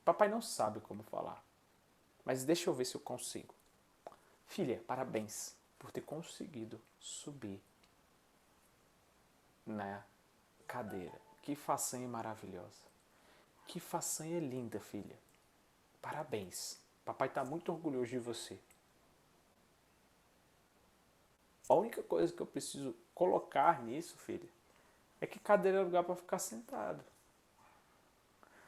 papai não sabe como falar, mas deixa eu ver se eu consigo. Filha, parabéns por ter conseguido subir na cadeira. Que façanha maravilhosa. Que façanha linda, filha. Parabéns. Papai está muito orgulhoso de você. A única coisa que eu preciso colocar nisso, filha, é que cadeira é lugar para ficar sentado.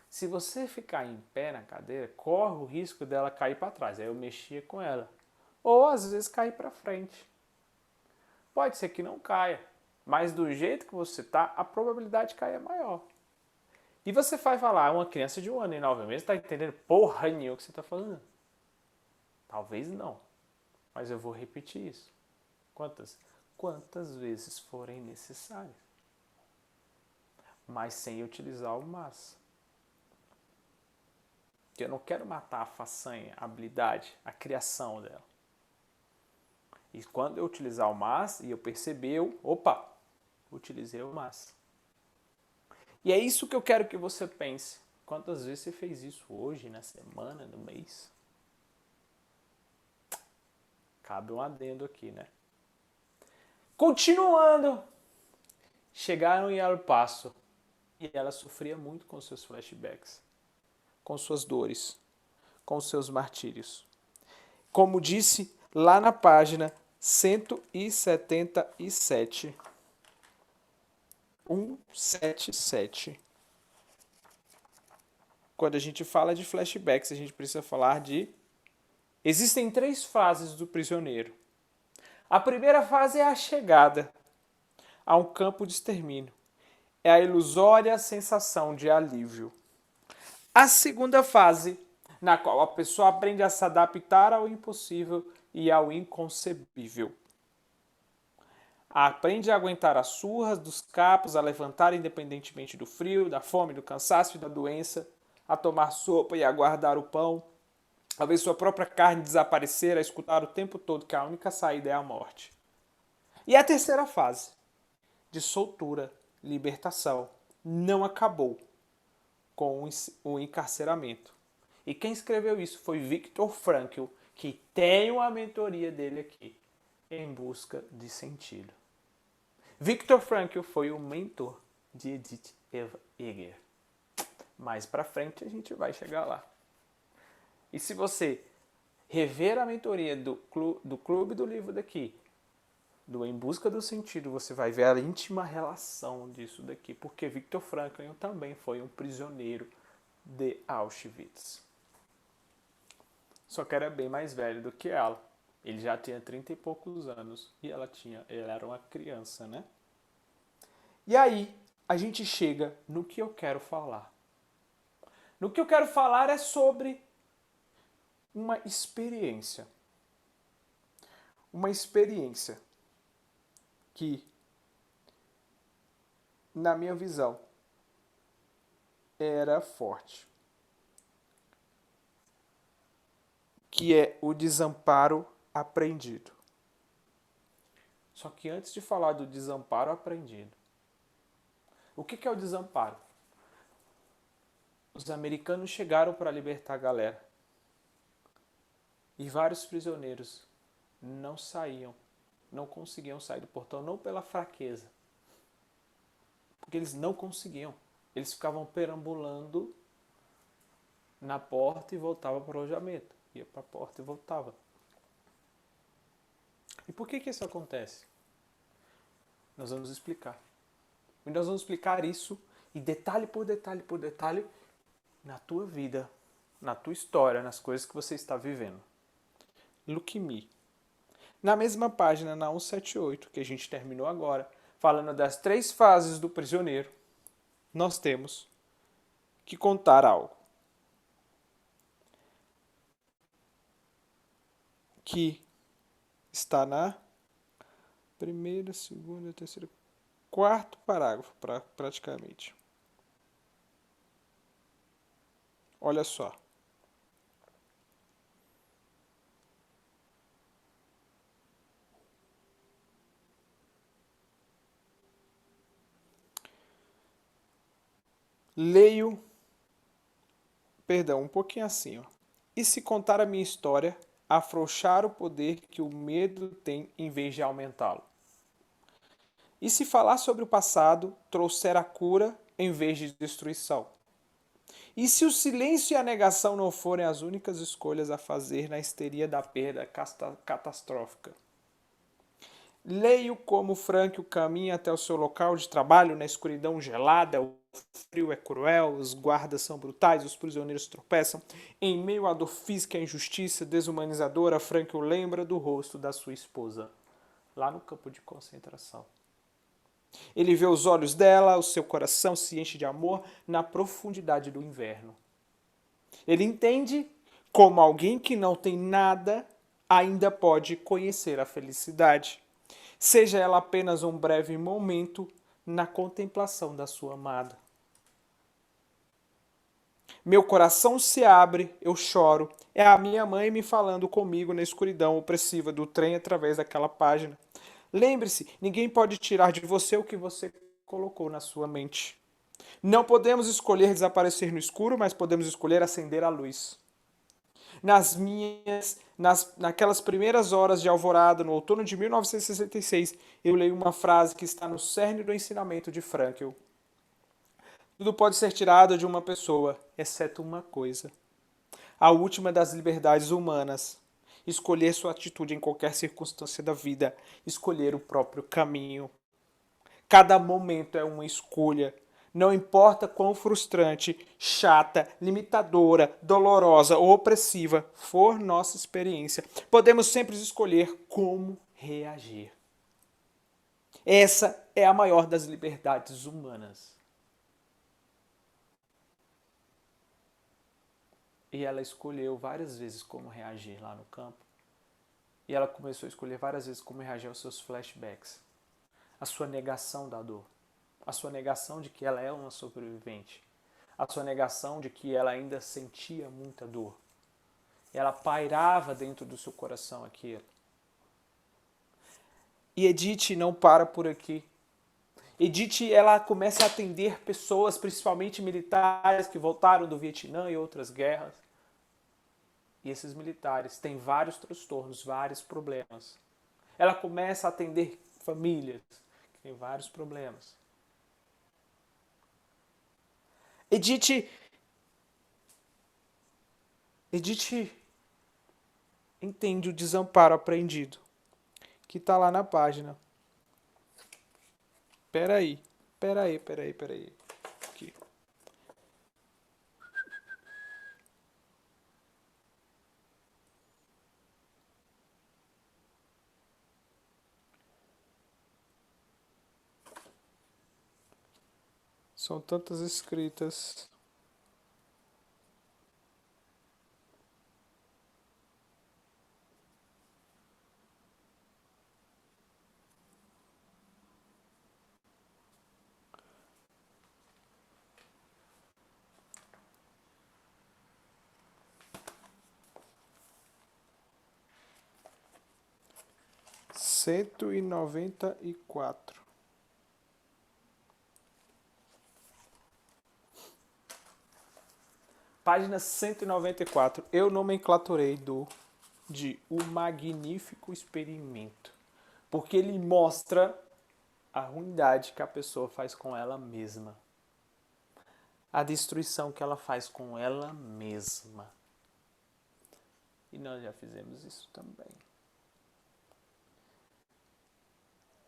Se você ficar em pé na cadeira, corre o risco dela cair para trás. Aí eu mexia com ela. Ou às vezes cair para frente. Pode ser que não caia, mas do jeito que você está, a probabilidade de cair é maior. E você vai falar, uma criança de 1 ano e 9 meses está entendendo porra nenhuma o que você está falando. Talvez não, mas eu vou repetir isso. Quantas? quantas vezes forem necessárias, mas sem utilizar o mas. Porque eu não quero matar a façanha, a habilidade, a criação dela. E quando eu utilizar o mas e eu perceber, opa, utilizei o mas. E é isso que eu quero que você pense. Quantas vezes você fez isso hoje, na semana, no mês? Cabe um adendo aqui, né? Continuando, chegaram em El Paso e ela sofria muito com seus flashbacks, com suas dores, com seus martírios. Como disse lá na página 177, 177. Quando a gente fala de flashbacks, a gente precisa falar de... Existem 3 fases do prisioneiro. A primeira fase é a chegada a um campo de extermínio. É a ilusória sensação de alívio. A segunda fase, na qual a pessoa aprende a se adaptar ao impossível e ao inconcebível. Aprende a aguentar as surras dos capos, a levantar independentemente do frio, da fome, do cansaço e da doença, a tomar sopa e a guardar o pão, a ver sua própria carne desaparecer, a escutar o tempo todo que a única saída é a morte. E a terceira fase, de soltura, libertação, não acabou com o encarceramento. E quem escreveu isso foi Viktor Frankl, que tem uma mentoria dele aqui, Em Busca de Sentido. Viktor Frankl foi o mentor de Edith Eva Eger. Mais pra frente a gente vai chegar lá. E se você rever a mentoria do Clube do Livro daqui, do Em Busca do Sentido, você vai ver a íntima relação disso daqui, porque Viktor Frankl também foi um prisioneiro de Auschwitz. Só que era bem mais velho do que ela. Ele já tinha 30 e poucos anos e ela era uma criança, né? E aí a gente chega no que eu quero falar. No que eu quero falar é sobre uma experiência. Uma experiência que, na minha visão, era forte. Que é o desamparo aprendido. Só que antes de falar do desamparo aprendido, o que é o desamparo? Os americanos chegaram para libertar a galera. E vários prisioneiros não conseguiam sair do portão, não pela fraqueza, porque eles não conseguiam. Eles ficavam perambulando na porta e voltavam para o alojamento. Ia para a porta e voltava. E por que isso acontece? Nós vamos explicar. E nós vamos explicar isso, e detalhe por detalhe por detalhe, na tua vida, na tua história, nas coisas que você está vivendo. Look Me. Na mesma página, na 178, que a gente terminou agora, falando das 3 fases do prisioneiro, nós temos que contar algo. Que está na primeira, segunda, terceira, 4º parágrafo, praticamente. Olha só. Leio, um pouquinho assim, ó. E se contar a minha história, afrouxar o poder que o medo tem em vez de aumentá-lo? E se falar sobre o passado, trouxer a cura em vez de destruição? E se o silêncio e a negação não forem as únicas escolhas a fazer na histeria da perda catastrófica? Leio como Frankl caminha até o seu local de trabalho na escuridão gelada, o frio é cruel, os guardas são brutais, os prisioneiros tropeçam. Em meio à dor física e à injustiça desumanizadora, Frankl lembra do rosto da sua esposa, lá no campo de concentração. Ele vê os olhos dela, o seu coração se enche de amor na profundidade do inverno. Ele entende como alguém que não tem nada ainda pode conhecer a felicidade. seja ela apenas um breve momento na contemplação da sua amada. Meu coração se abre, eu choro. É a minha mãe me falando comigo na escuridão opressiva do trem através daquela página. Lembre-se, ninguém pode tirar de você o que você colocou na sua mente. Não podemos escolher desaparecer no escuro, mas podemos escolher acender a luz. Naquelas primeiras horas de alvorada, no outono de 1966, eu leio uma frase que está no cerne do ensinamento de Frankl. Tudo pode ser tirado de uma pessoa, exceto uma coisa. A última das liberdades humanas. Escolher sua atitude em qualquer circunstância da vida. Escolher o próprio caminho. Cada momento é uma escolha. Não importa quão frustrante, chata, limitadora, dolorosa ou opressiva for nossa experiência, podemos sempre escolher como reagir. Essa é a maior das liberdades humanas. E ela escolheu várias vezes como reagir lá no campo. E ela começou a escolher várias vezes como reagir aos seus flashbacks. A sua negação da dor. A sua negação de que ela é uma sobrevivente. A sua negação de que ela ainda sentia muita dor. Ela pairava dentro do seu coração aquilo. E Edith não para por aqui. Edith, ela começa a atender pessoas, principalmente militares, que voltaram do Vietnã e outras guerras. E esses militares têm vários transtornos, vários problemas. Ela começa a atender famílias que têm vários problemas. Edith entende o desamparo aprendido, que está lá na página. Peraí. Aqui. São tantas escritas. Cento e 194. Página 194. Eu nomenclaturei de O Magnífico Experimento. Porque ele mostra a ruindade que a pessoa faz com ela mesma. A destruição que ela faz com ela mesma. E nós já fizemos isso também.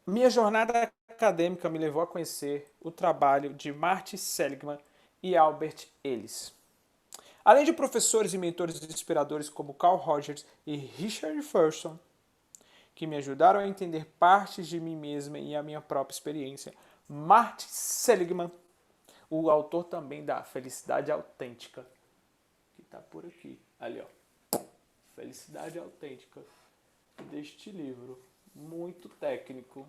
Minha jornada acadêmica me levou a conhecer o trabalho de Marty Seligman e Albert Ellis. Além de professores e mentores inspiradores como Carl Rogers e Richard Thurston, que me ajudaram a entender partes de mim mesma e a minha própria experiência, Marty Seligman, o autor também da Felicidade Autêntica, que está por aqui, ali ó, Felicidade Autêntica, deste livro, muito técnico,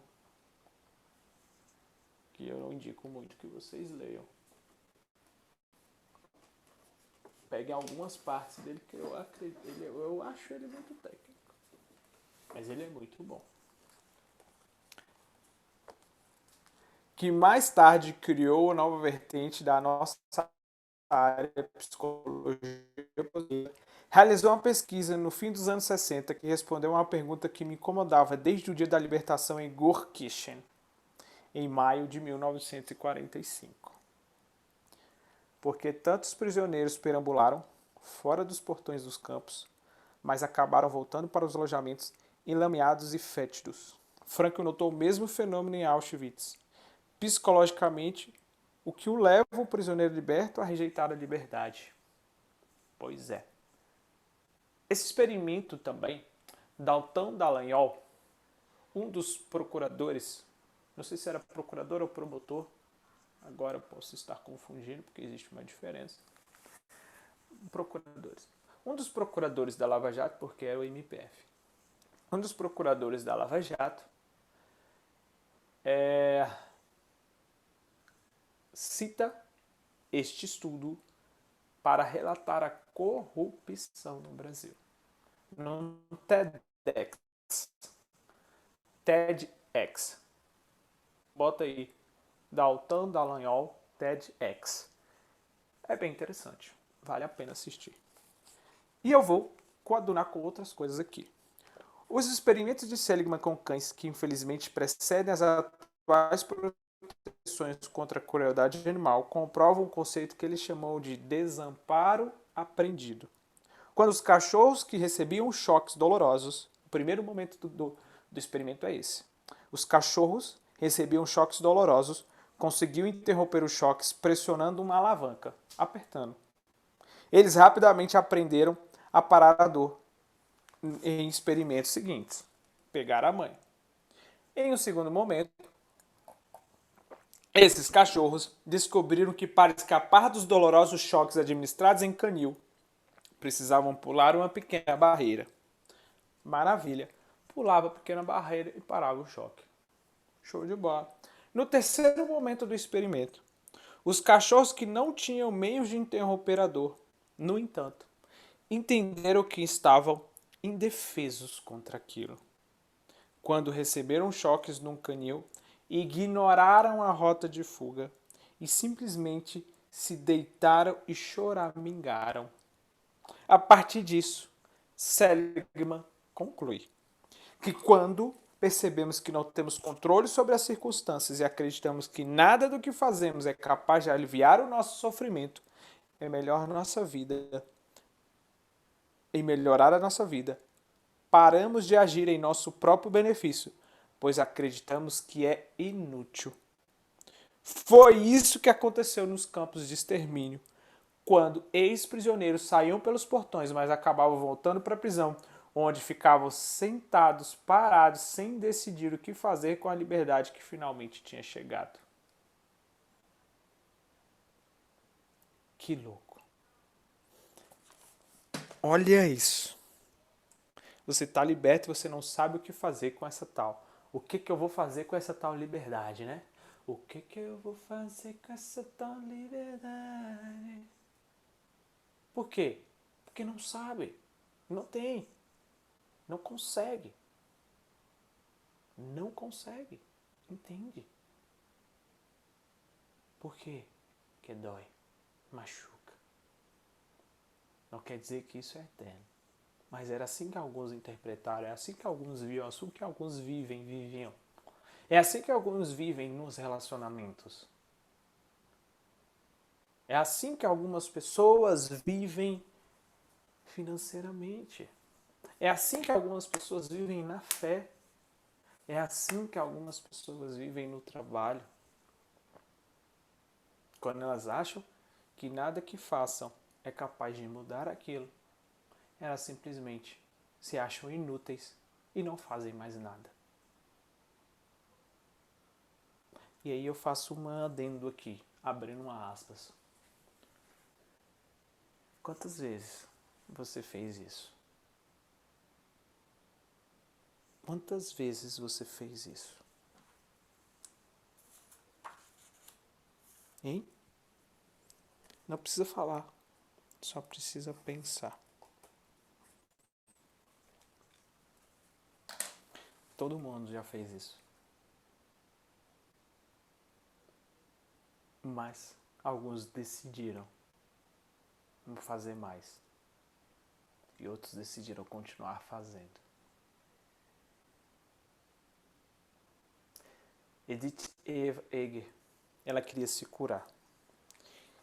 que eu não indico muito que vocês leiam. Peguem algumas partes dele que eu acredito, eu acho ele muito técnico, mas ele é muito bom. Que mais tarde criou a nova vertente da nossa área de psicologia positiva. Realizou uma pesquisa no fim dos anos 60 que respondeu a uma pergunta que me incomodava desde o dia da libertação em Gorkirchen, em maio de 1945. Porque tantos prisioneiros perambularam fora dos portões dos campos, mas acabaram voltando para os alojamentos enlameados e fétidos. Frankl notou o mesmo fenômeno em Auschwitz. Psicologicamente, o que o leva o prisioneiro liberto a rejeitar a liberdade. Pois é. Esse experimento também, Dalton Dallagnol, um dos procuradores, não sei se era procurador ou promotor, agora eu posso estar confundindo porque existe uma diferença. Procuradores. Um dos procuradores da Lava Jato, porque era o MPF. Um dos procuradores da Lava Jato cita este estudo para relatar a corrupção no Brasil. No TEDx. TEDx. Bota aí, Dalton Dallagnol, TEDx. É bem interessante, vale a pena assistir. E eu vou coadunar com outras coisas aqui. Os experimentos de Seligman com cães, que infelizmente precedem as atuais proteções contra a crueldade animal, comprovam um conceito que ele chamou de desamparo aprendido. Quando os cachorros que recebiam choques dolorosos, o primeiro momento do experimento é esse. Os cachorros recebiam choques dolorosos, conseguiam interromper os choques pressionando uma alavanca, apertando. Eles rapidamente aprenderam a parar a dor em experimentos seguintes. Pegar a mãe. Em um segundo momento, esses cachorros descobriram que para escapar dos dolorosos choques administrados em canil, precisavam pular uma pequena barreira. Maravilha. Pulava a pequena barreira e parava o choque. Show de bola. No terceiro momento do experimento, os cachorros que não tinham meios de interromper a dor, no entanto, entenderam que estavam indefesos contra aquilo. Quando receberam choques num canil, ignoraram a rota de fuga e simplesmente se deitaram e choramingaram. A partir disso, Seligman conclui que quando percebemos que não temos controle sobre as circunstâncias e acreditamos que nada do que fazemos é capaz de aliviar o nosso sofrimento, é melhor nossa vida e melhorar a nossa vida. Paramos de agir em nosso próprio benefício, pois acreditamos que é inútil. Foi isso que aconteceu nos campos de extermínio, quando ex-prisioneiros saíam pelos portões, mas acabavam voltando para a prisão, onde ficavam sentados, parados, sem decidir o que fazer com a liberdade que finalmente tinha chegado. Que louco. Olha isso. Você está liberto e você não sabe o que fazer com essa tal. O que eu vou fazer com essa tal liberdade, né? O que eu vou fazer com essa tal liberdade? Por quê? Porque não sabe. Não tem. Não consegue. Não consegue. Entende? Por quê? Porque dói. Machuca. Não quer dizer que isso é eterno. Mas era assim que alguns interpretaram, é assim que alguns viam, é assim que alguns viviam. É assim que alguns vivem nos relacionamentos. É assim que algumas pessoas vivem financeiramente. É assim que algumas pessoas vivem na fé. É assim que algumas pessoas vivem no trabalho. Quando elas acham que nada que façam é capaz de mudar aquilo, elas simplesmente se acham inúteis e não fazem mais nada. E aí eu faço um adendo aqui, abrindo uma aspas. Quantas vezes você fez isso? Quantas vezes você fez isso? Hein? Não precisa falar, só precisa pensar. Todo mundo já fez isso. Mas alguns decidiram não fazer mais. E outros decidiram continuar fazendo. Edith Eger, ela queria se curar.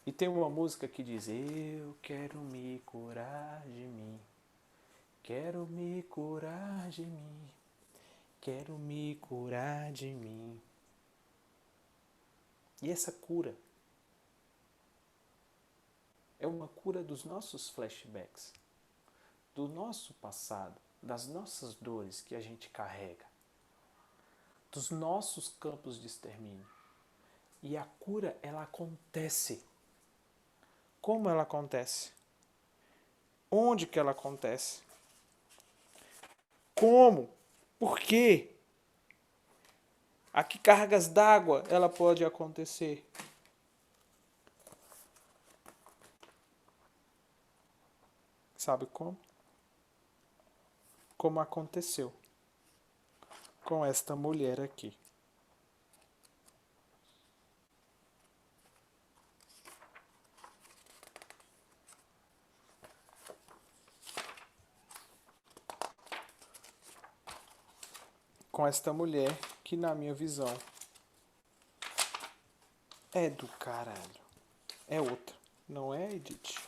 E tem uma música que diz: eu quero me curar de mim. Quero me curar de mim. Quero me curar de mim. E essa cura é uma cura dos nossos flashbacks, do nosso passado, das nossas dores que a gente carrega, dos nossos campos de extermínio. E a cura, ela acontece. Como ela acontece? Onde que ela acontece? Como? Por quê? A que cargas d'água ela pode acontecer? Sabe como? Como aconteceu com esta mulher aqui. Com esta mulher que, na minha visão, é do caralho. É outra, não é, Edith?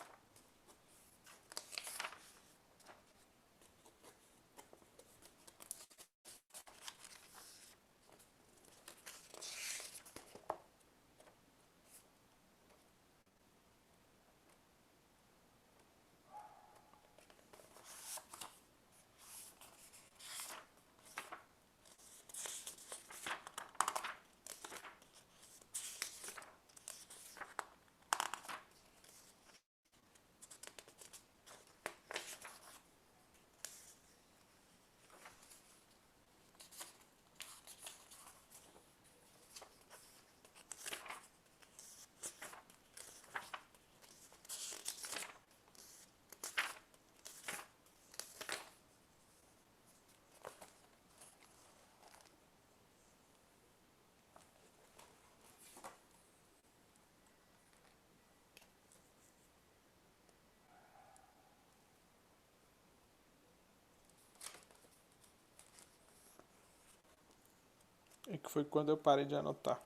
É que foi quando eu parei de anotar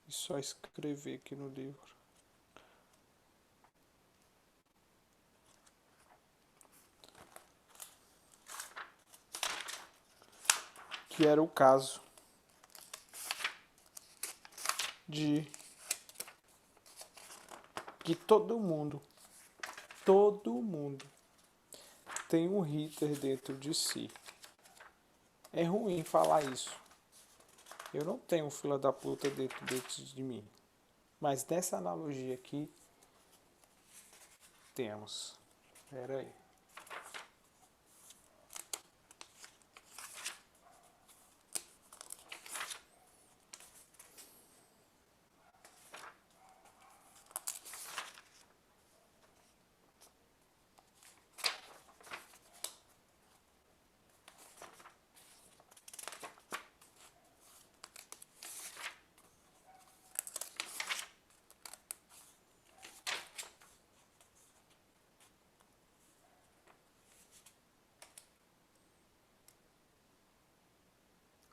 e só escrever aqui no livro. Que era o caso de que todo mundo tem um Hitler dentro de si. É ruim falar isso. Eu não tenho um fila da puta dentro de mim. Mas nessa analogia aqui, temos. Pera aí.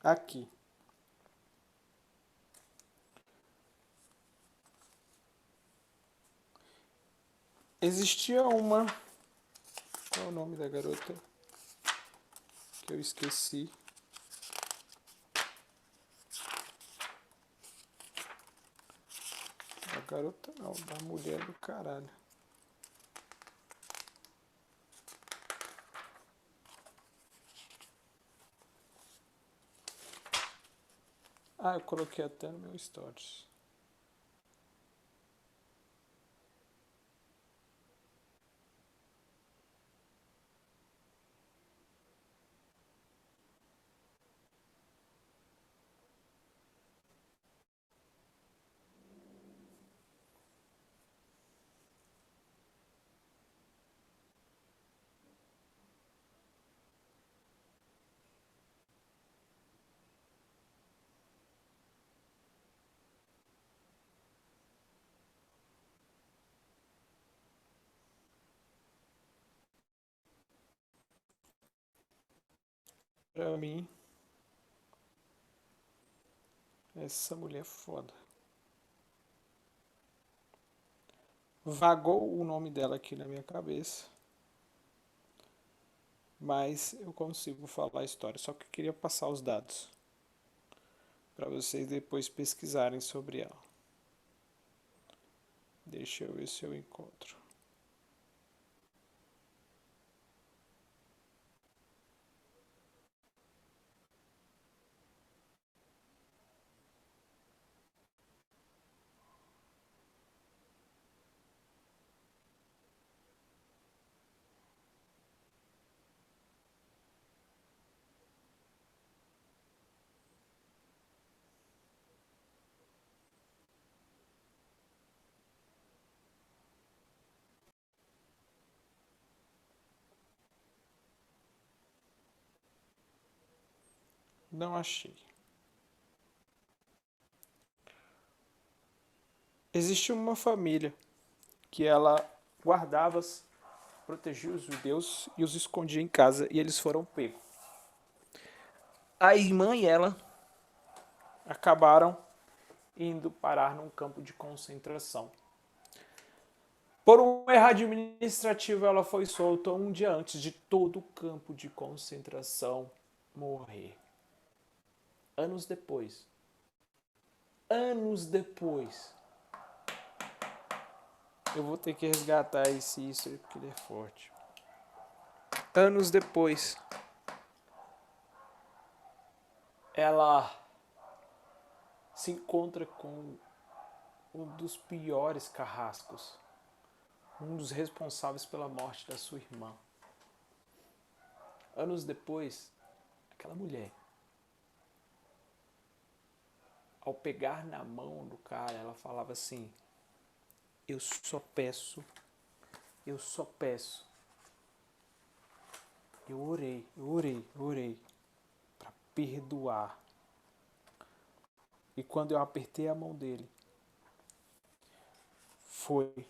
Aqui. Existia uma... Qual é o nome da garota? Que eu esqueci. A garota não, da mulher do caralho. Ah, eu coloquei até no meu stories. Pra mim, essa mulher é foda. Vagou o nome dela aqui na minha cabeça. Mas eu consigo falar a história. Só que eu queria passar os dados para vocês depois pesquisarem sobre ela. Deixa eu ver se eu encontro. Não achei. Existe uma família que ela guardava, protegia os judeus e os escondia em casa e eles foram pegos. A irmã e ela acabaram indo parar num campo de concentração. Por um erro administrativo, ela foi solta um dia antes de todo o campo de concentração morrer. Anos depois, eu vou ter que resgatar esse history porque ele é forte. Anos depois, ela se encontra com um dos piores carrascos, um dos responsáveis pela morte da sua irmã. Anos depois, aquela mulher, ao pegar na mão do cara, ela falava assim: eu só peço. Eu orei para perdoar. E quando eu apertei a mão dele, foi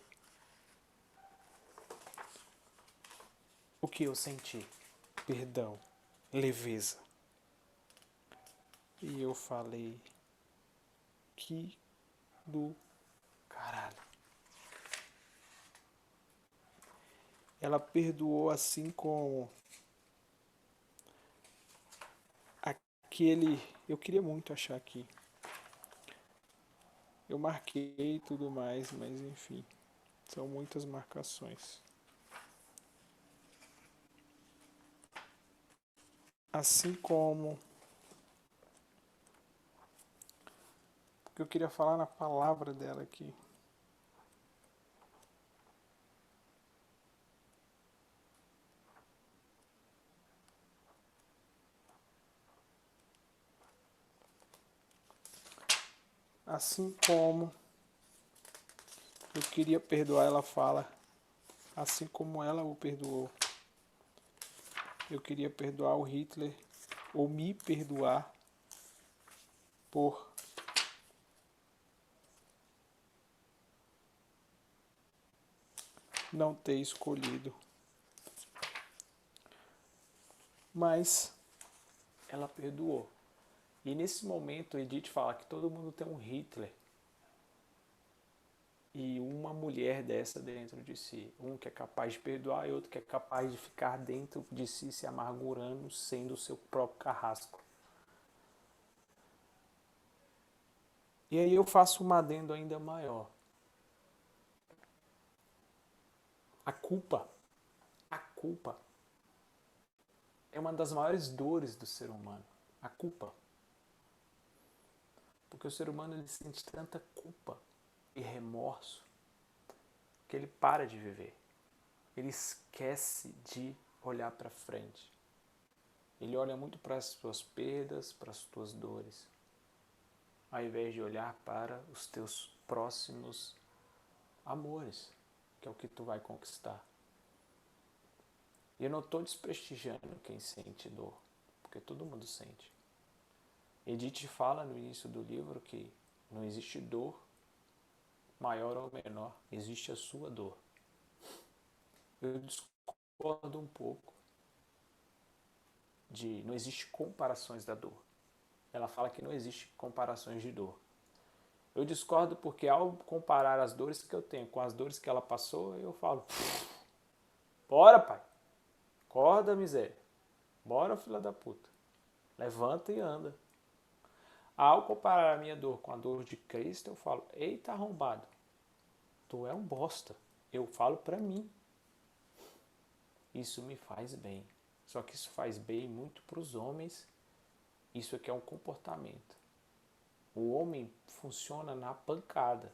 o que eu senti: perdão, leveza. E eu falei: que do caralho. Ela perdoou assim como aquele. Eu queria muito achar aqui. Eu marquei e tudo mais, mas enfim. São muitas marcações. Assim como. Porque eu queria falar na palavra dela aqui. Assim como eu queria perdoar, ela fala, assim como ela o perdoou. Eu queria perdoar o Hitler, ou me perdoar por não ter escolhido. Mas ela perdoou. E nesse momento, Edith fala que todo mundo tem um Hitler e uma mulher dessa dentro de si. Um que é capaz de perdoar e outro que é capaz de ficar dentro de si se amargurando, sendo o seu próprio carrasco. E aí eu faço um adendo ainda maior. A culpa é uma das maiores dores do ser humano. A culpa. Porque o ser humano ele sente tanta culpa e remorso que ele para de viver. Ele esquece de olhar para frente. Ele olha muito para as tuas perdas, para as tuas dores, ao invés de olhar para os teus próximos amores, que é o que tu vai conquistar. E eu não estou desprestigiando quem sente dor, porque todo mundo sente. Edith fala no início do livro que não existe dor maior ou menor, existe a sua dor. Eu discordo um pouco de não existe comparações da dor. Ela fala que não existe comparações de dor. Eu discordo porque ao comparar as dores que eu tenho com as dores que ela passou, eu falo: bora, pai, acorda, miséria, bora, filha da puta, levanta e anda. Ao comparar a minha dor com a dor de Cristo, eu falo: eita arrombado, tu é um bosta. Eu falo pra mim. Isso me faz bem. Só que isso faz bem muito pros homens. Isso aqui é um comportamento. O homem funciona na pancada.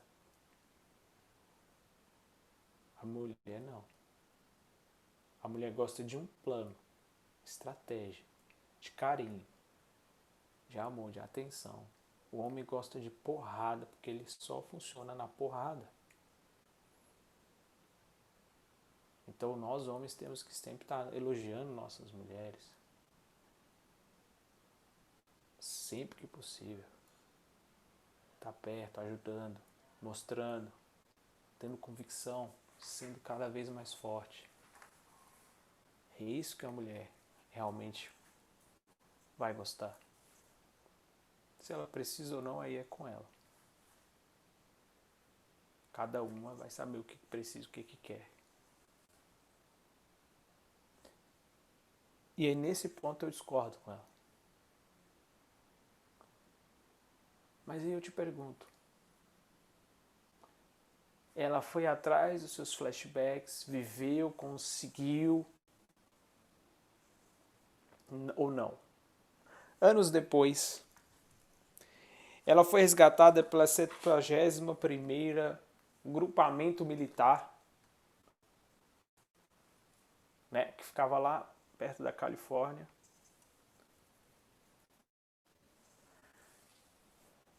A mulher não. A mulher gosta de um plano, estratégia, de carinho, de amor, de atenção. O homem gosta de porrada porque ele só funciona na porrada. Então nós homens temos que sempre estar elogiando nossas mulheres. sempre que possível. Tá perto, ajudando, mostrando, tendo convicção, sendo cada vez mais forte. É isso que a mulher realmente vai gostar. Se ela precisa ou não, aí é com ela. Cada uma vai saber o que precisa, o que quer. E aí nesse ponto eu discordo com ela. Mas aí eu te pergunto, ela foi atrás dos seus flashbacks, viveu, conseguiu ou não? Anos depois, ela foi resgatada pela 71ª Grupamento Militar, né, que ficava lá perto da Califórnia.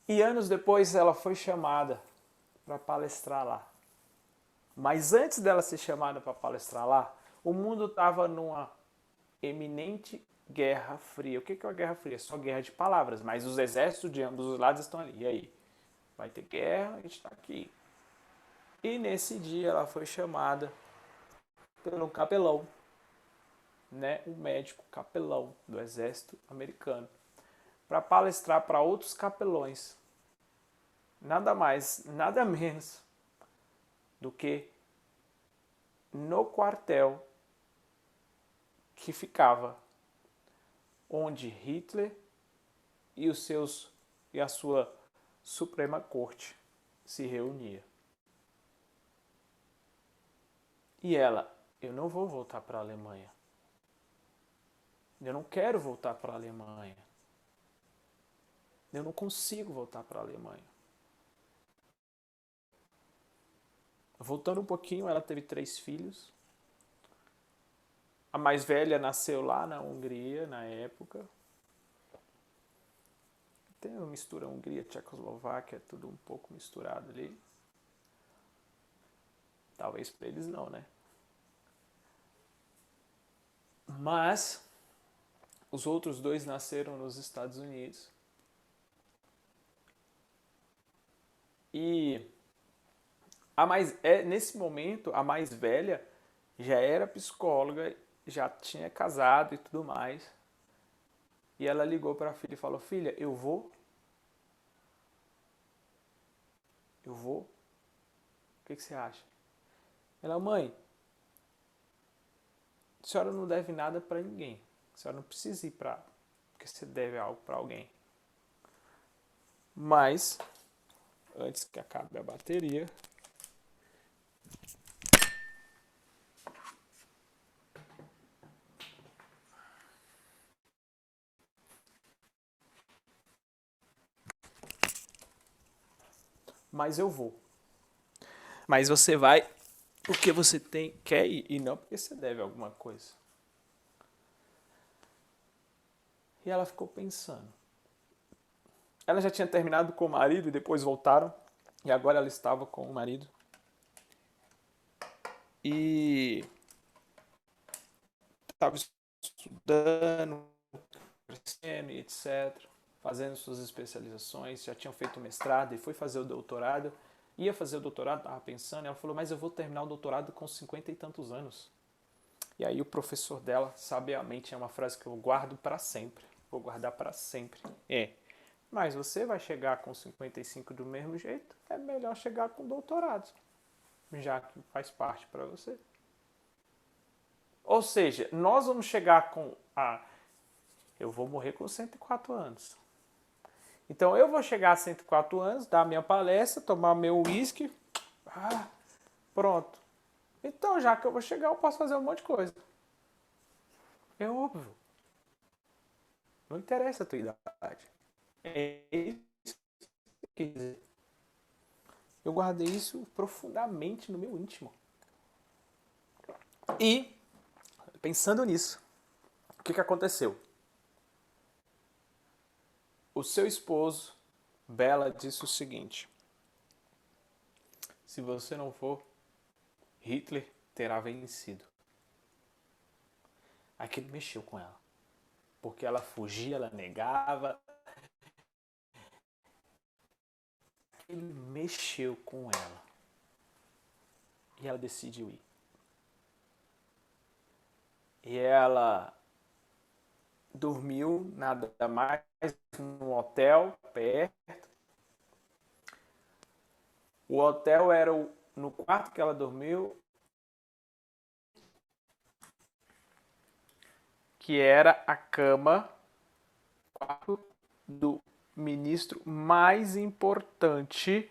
E anos depois ela foi chamada para palestrar lá. Mas antes dela ser chamada para palestrar lá, o mundo estava numa eminente guerra fria. O que é uma guerra fria? Só guerra de palavras, mas os exércitos de ambos os lados estão ali. E aí? Vai ter guerra, a gente está aqui. E nesse dia ela foi chamada pelo capelão, né, um médico capelão do exército americano, para palestrar para outros capelões. Nada mais, nada menos do que no quartel que ficava onde Hitler e a sua Suprema Corte se reunia. E ela, eu não vou voltar para a Alemanha. Eu não quero voltar para a Alemanha. Eu não consigo voltar para a Alemanha. Voltando um pouquinho, ela teve 3 filhos. A mais velha nasceu lá na Hungria, na época. Tem uma mistura Hungria, Tchecoslováquia, tudo um pouco misturado ali. Talvez para eles não, né? Mas os outros 2 nasceram nos Estados Unidos. E nesse momento, a mais velha já era psicóloga, já tinha casado e tudo mais. E ela ligou para a filha e falou, filha, eu vou? Eu vou? O que você acha? Ela, mãe, a senhora não deve nada para ninguém. A senhora não precisa ir para porque você deve algo para alguém. Mas, antes que acabe a bateria, mas eu vou. Mas você vai porque você quer ir e não porque você deve alguma coisa. E ela ficou pensando. Ela já tinha terminado com o marido e depois voltaram. E agora ela estava com o marido. E estava estudando, crescendo e etc. Fazendo suas especializações. Já tinham feito mestrado e foi fazer o doutorado. Ia fazer o doutorado, estava pensando. E ela falou, mas eu vou terminar o doutorado com 50 e tantos anos. E aí o professor dela, sabiamente, é uma frase que eu guardo para sempre. Vou guardar para sempre. Mas você vai chegar com 55 do mesmo jeito, é melhor chegar com doutorado, já que faz parte para você. Ou seja, nós vamos chegar com eu vou morrer com 104 anos. Então eu vou chegar a 104 anos, dar minha palestra, tomar meu uísque, pronto. Então já que eu vou chegar, eu posso fazer um monte de coisa. É óbvio. Não interessa a tua idade. É isso que eu quis dizer. Eu guardei isso profundamente no meu íntimo. E, pensando nisso, o que aconteceu? O seu esposo, Bela, disse o seguinte: se você não for, Hitler terá vencido. Aquilo mexeu com ela. Porque ela fugia, ela negava, ele mexeu com ela. E ela decidiu ir. E ela dormiu nada mais no hotel perto. O hotel era no quarto que ela dormiu, que era a cama do ministro mais importante.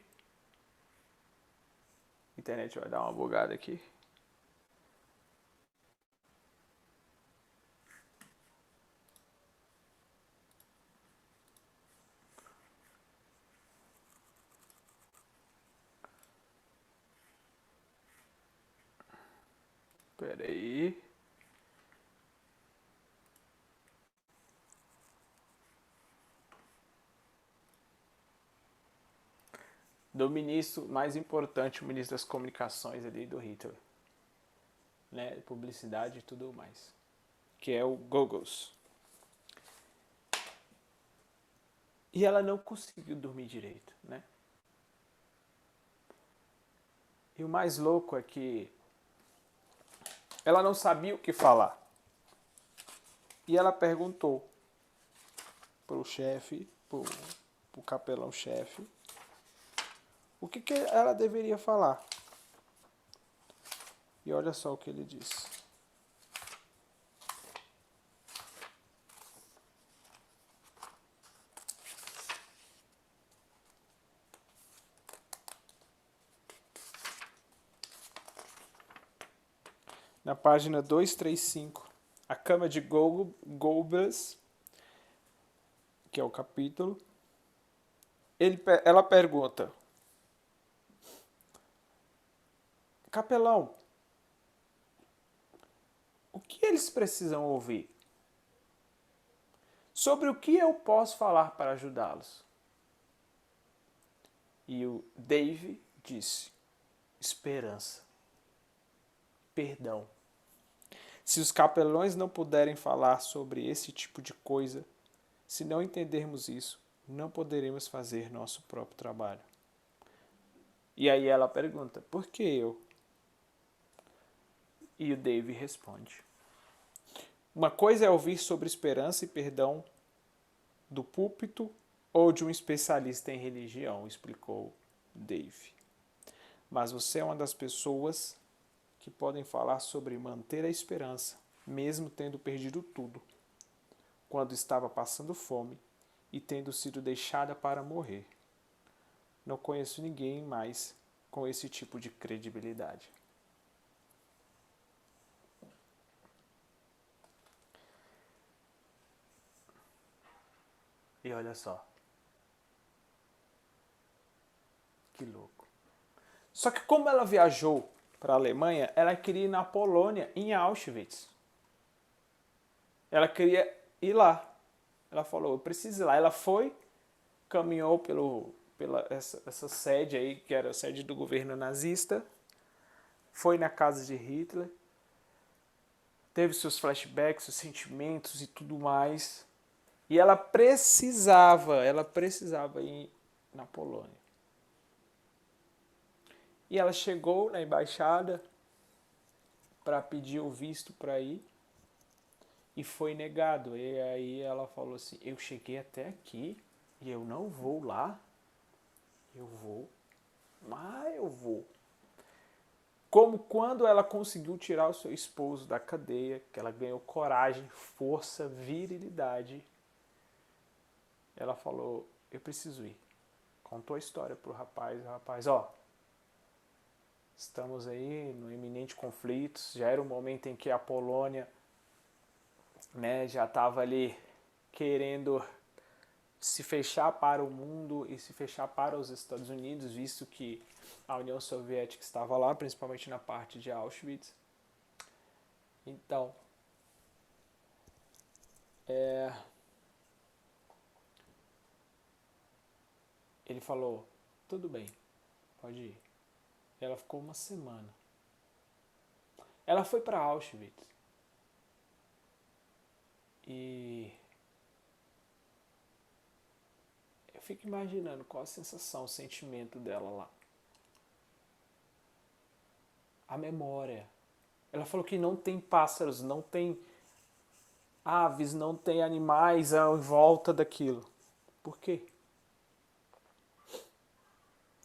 A internet vai dar uma bugada aqui. Espera aí. Do ministro mais importante, o ministro das comunicações ali do Hitler, né, publicidade e tudo mais, que é o Goebbels. E ela não conseguiu dormir direito, né? E o mais louco é que ela não sabia o que falar. E ela perguntou pro chefe, pro capelão-chefe, o que ela deveria falar. E olha só o que ele disse. Na página 235, a cama de Goebbels, que é o capítulo, ela pergunta: capelão, o que eles precisam ouvir? Sobre o que eu posso falar para ajudá-los? E o Dave disse: esperança, perdão. Se os capelões não puderem falar sobre esse tipo de coisa, se não entendermos isso, não poderemos fazer nosso próprio trabalho. E aí ela pergunta: por que eu? E o Dave responde: uma coisa é ouvir sobre esperança e perdão do púlpito ou de um especialista em religião, explicou Dave. Mas você é uma das pessoas que podem falar sobre manter a esperança, mesmo tendo perdido tudo, quando estava passando fome e tendo sido deixada para morrer. Não conheço ninguém mais com esse tipo de credibilidade. E olha só. Que louco. Só que como ela viajou para a Alemanha, ela queria ir na Polônia, em Auschwitz. Ela queria ir lá. Ela falou, eu preciso ir lá. Ela foi, caminhou pela essa sede aí, que era a sede do governo nazista, foi na casa de Hitler, teve seus flashbacks, seus sentimentos e tudo mais. E ela precisava ir na Polônia. E ela chegou na embaixada para pedir o visto para ir e foi negado. E aí ela falou assim, eu cheguei até aqui e eu não vou lá. Eu vou, mas eu vou. Como quando ela conseguiu tirar o seu esposo da cadeia, que ela ganhou coragem, força, virilidade. Ela falou, eu preciso ir. Contou a história pro rapaz. O rapaz, ó, estamos aí no iminente conflito. Já era um momento em que a Polônia, né, já estava ali querendo se fechar para o mundo e se fechar para os Estados Unidos, visto que a União Soviética estava lá, principalmente na parte de Auschwitz. Então, ele falou, tudo bem, pode ir. Ela ficou uma semana. Ela foi para Auschwitz. E Eu fico imaginando qual a sensação, o sentimento dela lá. A memória. Ela falou que não tem pássaros, não tem aves, não tem animais em volta daquilo. Por quê?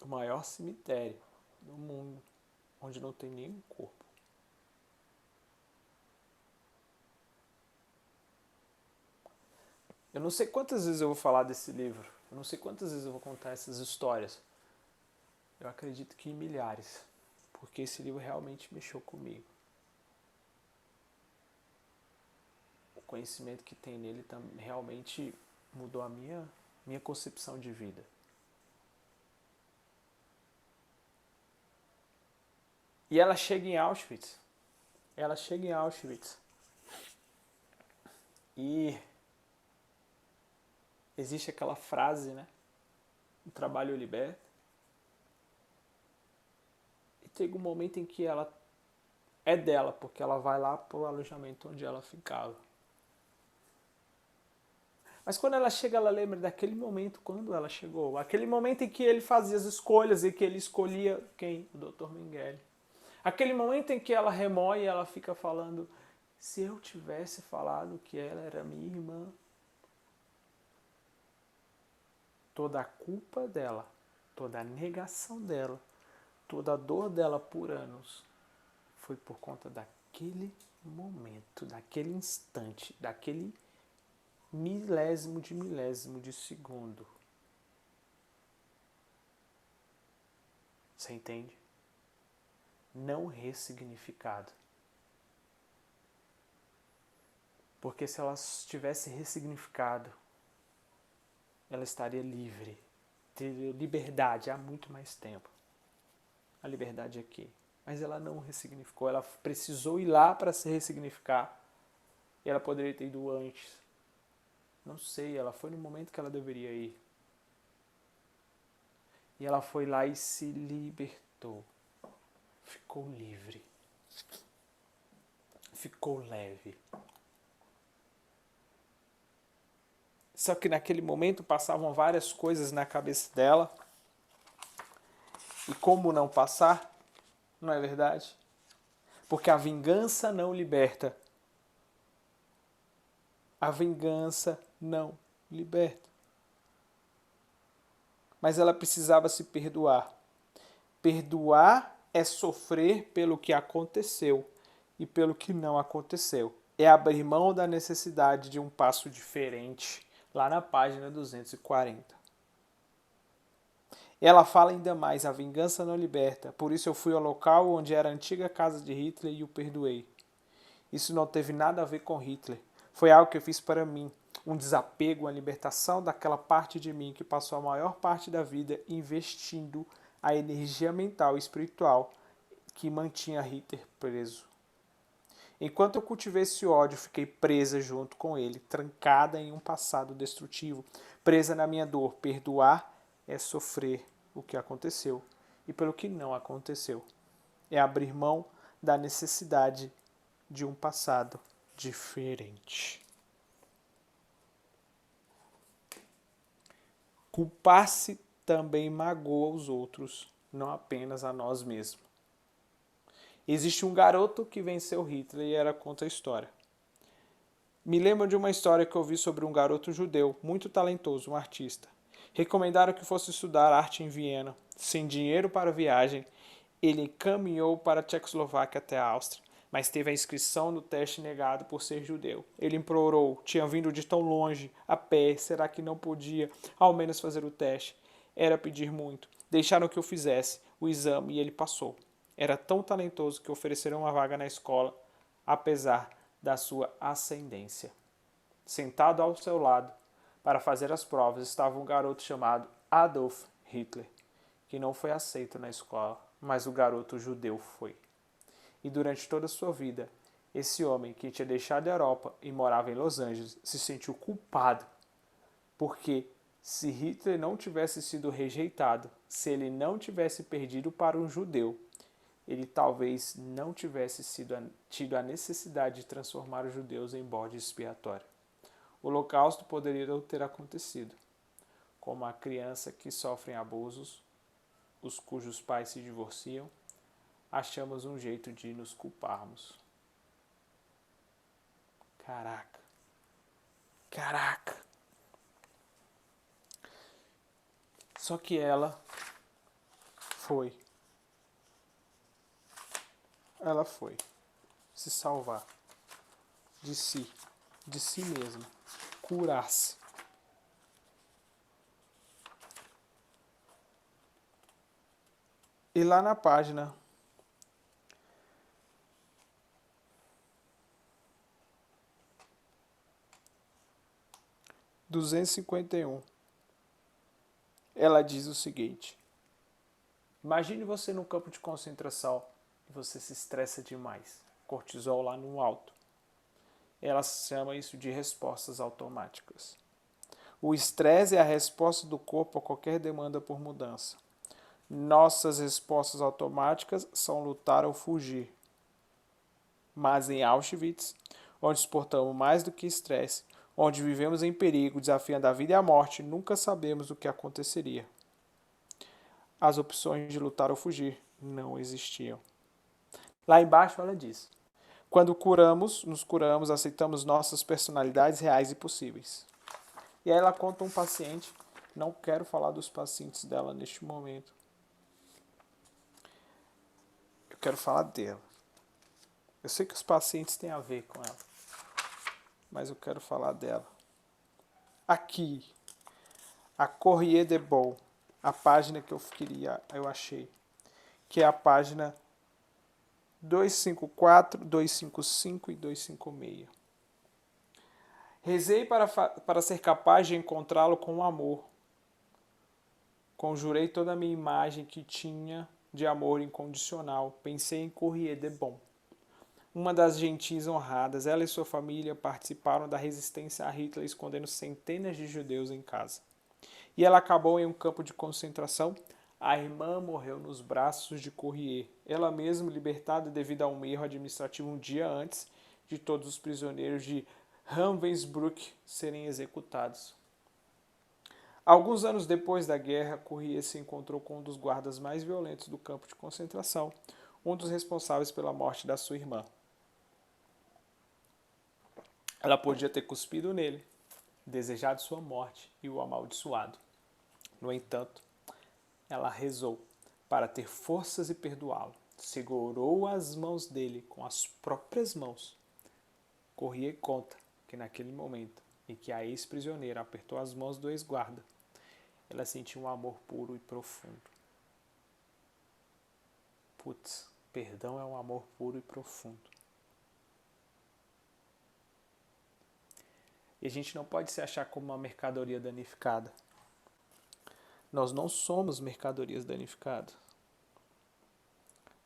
O maior cemitério do mundo, onde não tem nenhum corpo. Eu não sei quantas vezes eu vou falar desse livro. Eu não sei quantas vezes eu vou contar essas histórias. Eu acredito que em milhares. Porque esse livro realmente mexeu comigo. O conhecimento que tem nele realmente mudou a minha concepção de vida. E ela chega em Auschwitz. E existe aquela frase, né? O trabalho liberta. E tem um momento em que ela é dela, porque ela vai lá pro alojamento onde ela ficava. Mas quando ela chega, ela lembra daquele momento quando ela chegou. Aquele momento em que ele fazia as escolhas e que ele escolhia quem? O Dr. Mengele. Aquele momento em que ela remoe e ela fica falando, se eu tivesse falado que ela era minha irmã, toda a culpa dela, toda a negação dela, toda a dor dela por anos, foi por conta daquele momento, daquele instante, daquele milésimo de segundo. Você entende? Não ressignificado. Porque se ela tivesse ressignificado, ela estaria livre. Teria liberdade há muito mais tempo. A liberdade aqui. Mas ela não ressignificou. Ela precisou ir lá para se ressignificar. E ela poderia ter ido antes. Não sei, ela foi no momento que ela deveria ir. E ela foi lá e se libertou. Ficou livre. Ficou leve. Só que naquele momento passavam várias coisas na cabeça dela. E como não passar? Não é verdade? Porque a vingança não liberta. A vingança não liberta. Mas ela precisava se perdoar. Perdoar é sofrer pelo que aconteceu e pelo que não aconteceu. É abrir mão da necessidade de um passo diferente, lá na página 240. Ela fala ainda mais, a vingança não liberta, por isso eu fui ao local onde era a antiga casa de Hitler e o perdoei. Isso não teve nada a ver com Hitler, foi algo que eu fiz para mim, um desapego, uma libertação daquela parte de mim que passou a maior parte da vida investindo a energia mental e espiritual que mantinha Hitler preso. Enquanto eu cultivei esse ódio, fiquei presa junto com ele, trancada em um passado destrutivo, presa na minha dor. Perdoar é sofrer o que aconteceu e pelo que não aconteceu. É abrir mão da necessidade de um passado diferente. Culpar-se também magoa os outros, não apenas a nós mesmos. Existe um garoto que venceu Hitler e era contra a história. Me lembro de uma história que eu vi sobre um garoto judeu, muito talentoso, um artista. Recomendaram que fosse estudar arte em Viena. Sem dinheiro para a viagem, ele caminhou para a Tchecoslováquia até a Áustria, mas teve a inscrição no teste negado por ser judeu. Ele implorou, tinha vindo de tão longe, a pé, será que não podia ao menos fazer o teste? Era pedir muito. Deixaram que eu fizesse o exame e ele passou. Era tão talentoso que ofereceram uma vaga na escola, apesar da sua ascendência. Sentado ao seu lado, para fazer as provas, estava um garoto chamado Adolf Hitler, que não foi aceito na escola, mas o garoto judeu foi. E durante toda a sua vida, esse homem que tinha deixado a Europa e morava em Los Angeles se sentiu culpado, porque se Hitler não tivesse sido rejeitado, se ele não tivesse perdido para um judeu, ele talvez não tivesse tido a necessidade de transformar os judeus em bode expiatório. O Holocausto poderia não ter acontecido. como a criança que sofrem abusos, os cujos pais se divorciam, achamos um jeito de nos culparmos. Caraca. Caraca. Só que ela foi se salvar de si mesma, curar-se. E lá na página 251, ela diz o seguinte: imagine você num campo de concentração e você se estressa demais, cortisol lá no alto. Ela chama isso de respostas automáticas. O estresse é a resposta do corpo a qualquer demanda por mudança. Nossas respostas automáticas são lutar ou fugir. Mas em Auschwitz, onde suportamos mais do que estresse, onde vivemos em perigo, desafiando a vida e a morte, nunca sabemos o que aconteceria. As opções de lutar ou fugir não existiam. Lá embaixo ela diz: quando nos curamos, aceitamos nossas personalidades reais e possíveis. E aí ela conta um paciente, não quero falar dos pacientes dela neste momento. Eu quero falar dela. Eu sei que os pacientes têm a ver com ela, mas eu quero falar dela. Aqui, a Courrier de Boll, a página que eu achei, que é a página 254, 255 e 256. Rezei para ser capaz de encontrá-lo com amor. Conjurei toda a minha imagem que tinha de amor incondicional. Pensei em Courrier de Boll. Uma das gentis honradas, ela e sua família participaram da resistência a Hitler, escondendo centenas de judeus em casa. E ela acabou em um campo de concentração. A irmã morreu nos braços de Courrier, ela mesma libertada devido a um erro administrativo um dia antes de todos os prisioneiros de Ravensbrück serem executados. Alguns anos depois da guerra, Courrier se encontrou com um dos guardas mais violentos do campo de concentração, um dos responsáveis pela morte da sua irmã. Ela podia ter cuspido nele, desejado sua morte e o amaldiçoado. No entanto, ela rezou para ter forças e perdoá-lo. Segurou as mãos dele com as próprias mãos. Courrier conta que naquele momento em que a ex-prisioneira apertou as mãos do ex-guarda, ela sentiu um amor puro e profundo. Putz, perdão é um amor puro e profundo. E a gente não pode se achar como uma mercadoria danificada. Nós não somos mercadorias danificadas.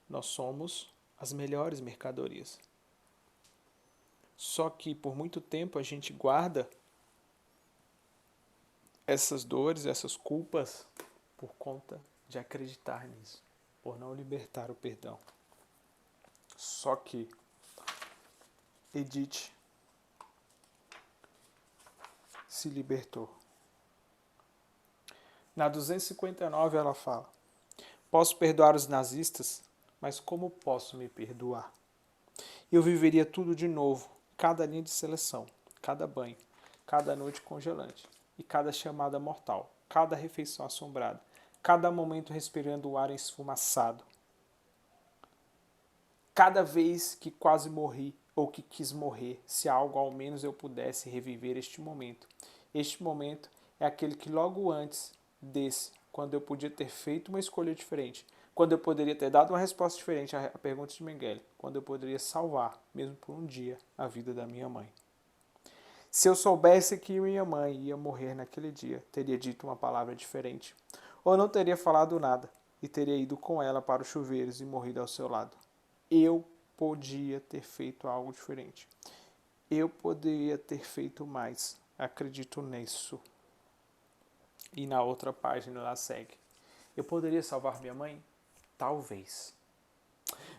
Nós somos as melhores mercadorias. Só que por muito tempo a gente guarda essas dores, essas culpas, por conta de acreditar nisso, por não libertar o perdão. Só que Edith se libertou. Na 259 ela fala: posso perdoar os nazistas, mas como posso me perdoar? Eu viveria tudo de novo, cada linha de seleção, cada banho, cada noite congelante e cada chamada mortal, cada refeição assombrada, cada momento respirando o ar esfumaçado. Cada vez que quase morri ou que quis morrer, se algo ao menos eu pudesse reviver este momento. Este momento é aquele que logo antes desse, quando eu podia ter feito uma escolha diferente, quando eu poderia ter dado uma resposta diferente à pergunta de Mengele, quando eu poderia salvar, mesmo por um dia, a vida da minha mãe. Se eu soubesse que minha mãe ia morrer naquele dia, teria dito uma palavra diferente, ou não teria falado nada, e teria ido com ela para os chuveiros e morrido ao seu lado. Eu podia ter feito algo diferente. Eu poderia ter feito mais. Acredito nisso. E na outra página ela segue: eu poderia salvar minha mãe? Talvez.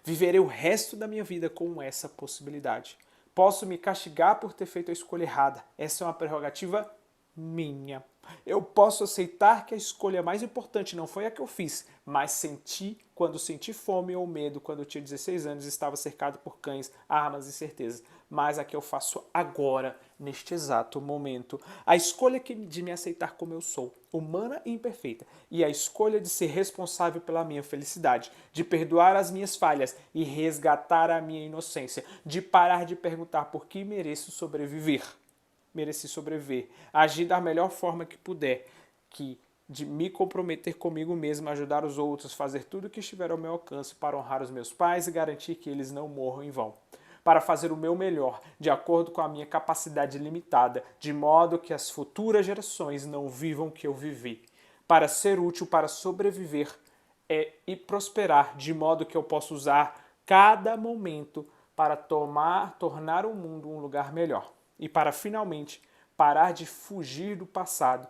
Viverei o resto da minha vida com essa possibilidade. Posso me castigar por ter feito a escolha errada. Essa é uma prerrogativa minha. Eu posso aceitar que a escolha mais importante não foi a que eu fiz, mas quando senti fome ou medo, quando eu tinha 16 anos, estava cercado por cães, armas e certezas. Mas a que eu faço agora, neste exato momento. A escolha de me aceitar como eu sou, humana e imperfeita. E a escolha de ser responsável pela minha felicidade, de perdoar as minhas falhas e resgatar a minha inocência, de parar de perguntar por que mereço sobreviver. Mereci sobreviver, agir da melhor forma que puder, de me comprometer comigo mesmo, ajudar os outros, fazer tudo o que estiver ao meu alcance para honrar os meus pais e garantir que eles não morram em vão. Para fazer o meu melhor, de acordo com a minha capacidade limitada, de modo que as futuras gerações não vivam o que eu vivi. Para ser útil, para sobreviver e prosperar, de modo que eu possa usar cada momento para tornar o mundo um lugar melhor. E para finalmente parar de fugir do passado,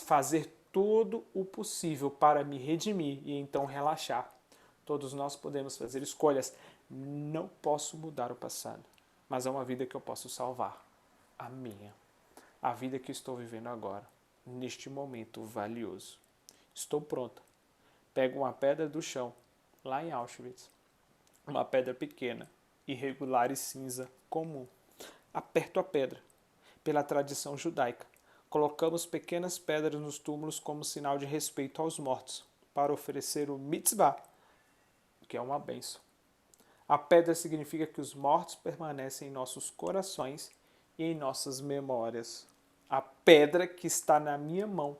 fazer todo o possível para me redimir e então relaxar. Todos nós podemos fazer escolhas. Não posso mudar o passado, mas é uma vida que eu posso salvar. A minha. A vida que estou vivendo agora, neste momento valioso. Estou pronta. Pego uma pedra do chão, lá em Auschwitz. Uma pedra pequena, irregular e cinza, comum. Aperto a pedra. Pela tradição judaica, colocamos pequenas pedras nos túmulos como sinal de respeito aos mortos, para oferecer o mitzvah, que é uma bênção. A pedra significa que os mortos permanecem em nossos corações e em nossas memórias. A pedra que está na minha mão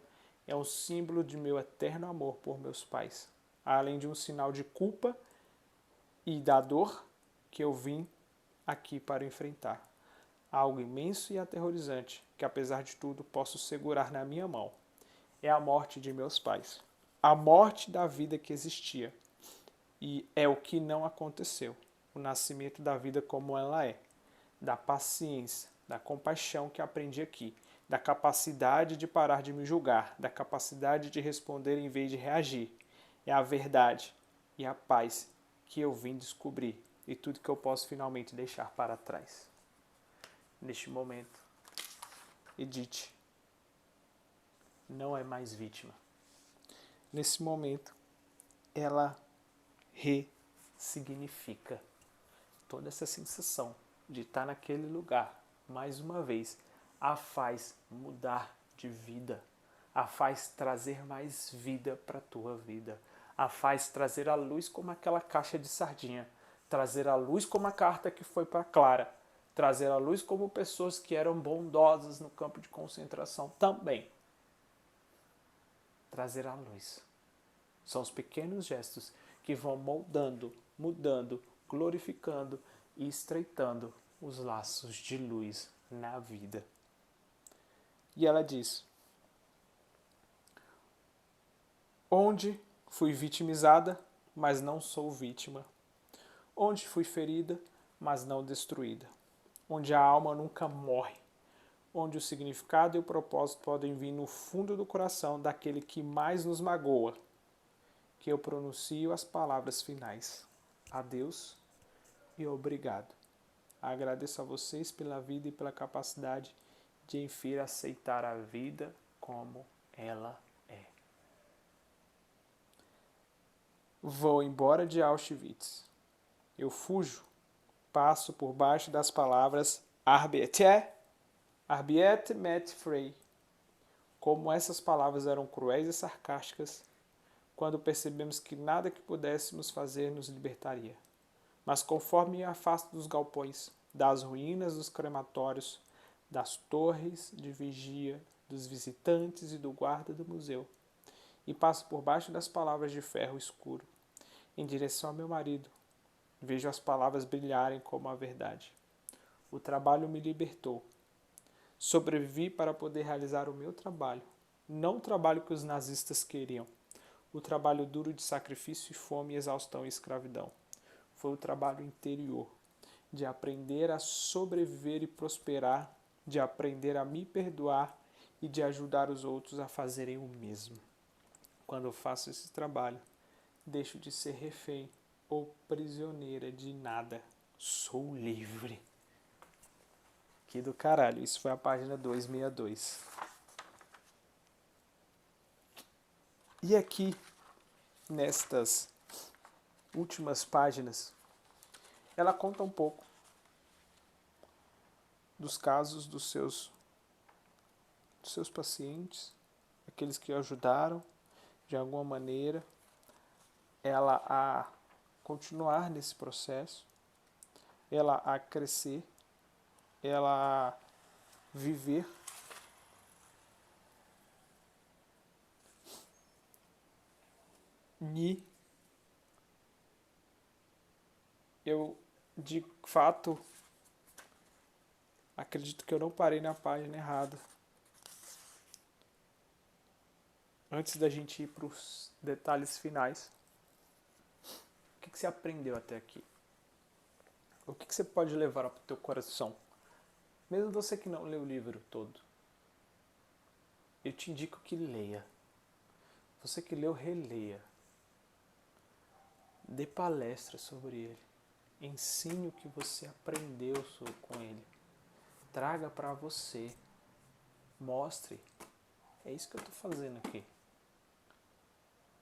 é um símbolo de meu eterno amor por meus pais, além de um sinal de culpa e da dor que eu vim aqui para enfrentar. Algo imenso e aterrorizante que, apesar de tudo, posso segurar na minha mão. É a morte de meus pais. A morte da vida que existia. E é o que não aconteceu. O nascimento da vida como ela é. Da paciência, da compaixão que aprendi aqui. Da capacidade de parar de me julgar. Da capacidade de responder em vez de reagir. É a verdade e a paz que eu vim descobrir. E tudo que eu posso finalmente deixar para trás. Neste momento, Edith não é mais vítima. Nesse momento, ela ressignifica toda essa sensação de estar naquele lugar, mais uma vez, a faz mudar de vida, a faz trazer mais vida para a tua vida, a faz trazer a luz como aquela caixa de sardinha, trazer a luz como a carta que foi para Clara, trazer a luz como pessoas que eram bondosas no campo de concentração também. Trazer a luz. São os pequenos gestos que vão moldando, mudando, glorificando e estreitando os laços de luz na vida. E ela diz: onde fui vitimizada, mas não sou vítima. Onde fui ferida, mas não destruída. Onde a alma nunca morre, onde o significado e o propósito podem vir no fundo do coração daquele que mais nos magoa, que eu pronuncio as palavras finais. Adeus e obrigado. Agradeço a vocês pela vida e pela capacidade de enfim aceitar a vida como ela é. Vou embora de Auschwitz. Eu fujo. Passo por baixo das palavras Arbeite met frei. Como essas palavras eram cruéis e sarcásticas, quando percebemos que nada que pudéssemos fazer nos libertaria. Mas conforme me afasto dos galpões, das ruínas dos crematórios, das torres de vigia, dos visitantes e do guarda do museu, e passo por baixo das palavras de ferro escuro, em direção ao meu marido, vejo as palavras brilharem como a verdade. O trabalho me libertou. Sobrevivi para poder realizar o meu trabalho, não o trabalho que os nazistas queriam, o trabalho duro de sacrifício, fome, exaustão e escravidão. Foi o trabalho interior, de aprender a sobreviver e prosperar, de aprender a me perdoar e de ajudar os outros a fazerem o mesmo. Quando eu faço esse trabalho, deixo de ser refém ou prisioneira de nada. Sou livre. Que do caralho. Isso foi a página 262. E aqui, nestas últimas páginas, ela conta um pouco dos casos dos seus pacientes, aqueles que ajudaram de alguma maneira ela a continuar nesse processo, ela a crescer, ela a viver. E eu, de fato, acredito que eu não parei na página errada. Antes da gente ir para os detalhes finais, o que você aprendeu até aqui? O que você pode levar para o teu coração? Mesmo você que não leu o livro todo, eu te indico que leia. Você que leu, releia. Dê palestra sobre ele. Ensine o que você aprendeu com ele. Traga para você. Mostre. É isso que eu estou fazendo aqui.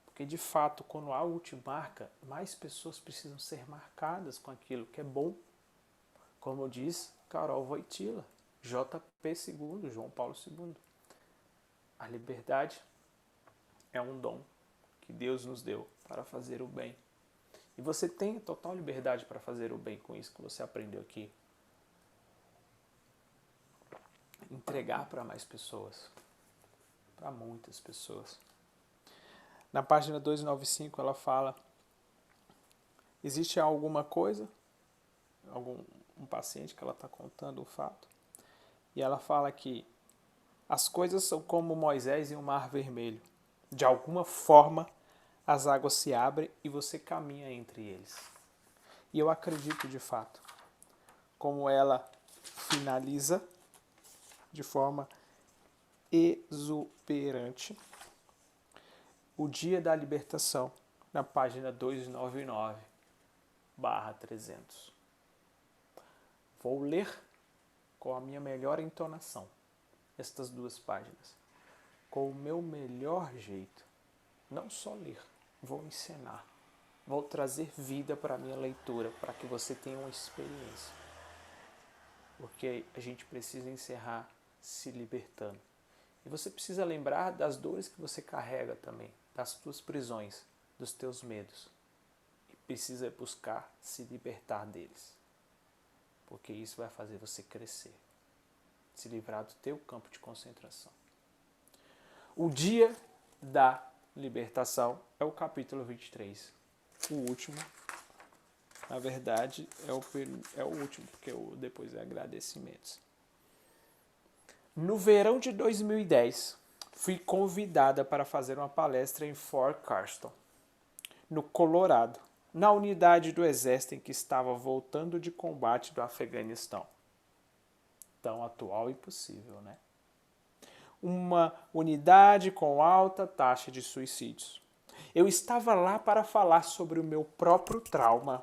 Porque de fato, quando algo te marca, mais pessoas precisam ser marcadas com aquilo que é bom. Como diz Karol Wojtyla, JP II, João Paulo II. A liberdade é um dom que Deus nos deu para fazer o bem. E você tem total liberdade para fazer o bem com isso que você aprendeu aqui. Entregar para mais pessoas. Para muitas pessoas. Na página 295 ela fala: existe alguma coisa, um paciente que ela está contando o fato, e ela fala que as coisas são como Moisés em um mar vermelho. De alguma forma, as águas se abrem e você caminha entre eles. E eu acredito de fato, como ela finaliza de forma exuberante o dia da libertação, na página 299/300. Vou ler com a minha melhor entonação estas duas páginas, com o meu melhor jeito. Não só ler, vou ensinar, vou trazer vida para a minha leitura, para que você tenha uma experiência. Porque a gente precisa encerrar se libertando. E você precisa lembrar das dores que você carrega também, das tuas prisões, dos teus medos. E precisa buscar se libertar deles. Porque isso vai fazer você crescer. Se livrar do teu campo de concentração. O dia da libertação é o capítulo 23. O último. Na verdade, é o último, porque depois é agradecimentos. No verão de 2010, fui convidada para fazer uma palestra em Fort Carston, no Colorado, na unidade do exército em que estava voltando de combate do Afeganistão. Tão atual e possível, né? Uma unidade com alta taxa de suicídios. Eu estava lá para falar sobre o meu próprio trauma,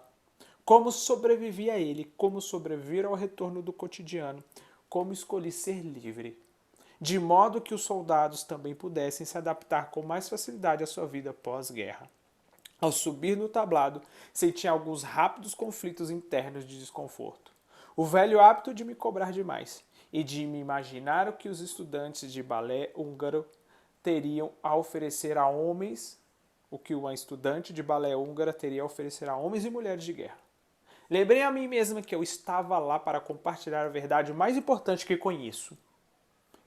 como sobrevivi a ele, como sobreviver ao retorno do cotidiano, como escolhi ser livre, de modo que os soldados também pudessem se adaptar com mais facilidade à sua vida pós-guerra. Ao subir no tablado, senti alguns rápidos conflitos internos de desconforto. O velho hábito de me cobrar demais e de me imaginar o que os estudantes de balé húngaro teriam a oferecer a homens, o que uma estudante de balé húngara teria a oferecer a homens e mulheres de guerra. Lembrei a mim mesma que eu estava lá para compartilhar a verdade mais importante que conheço.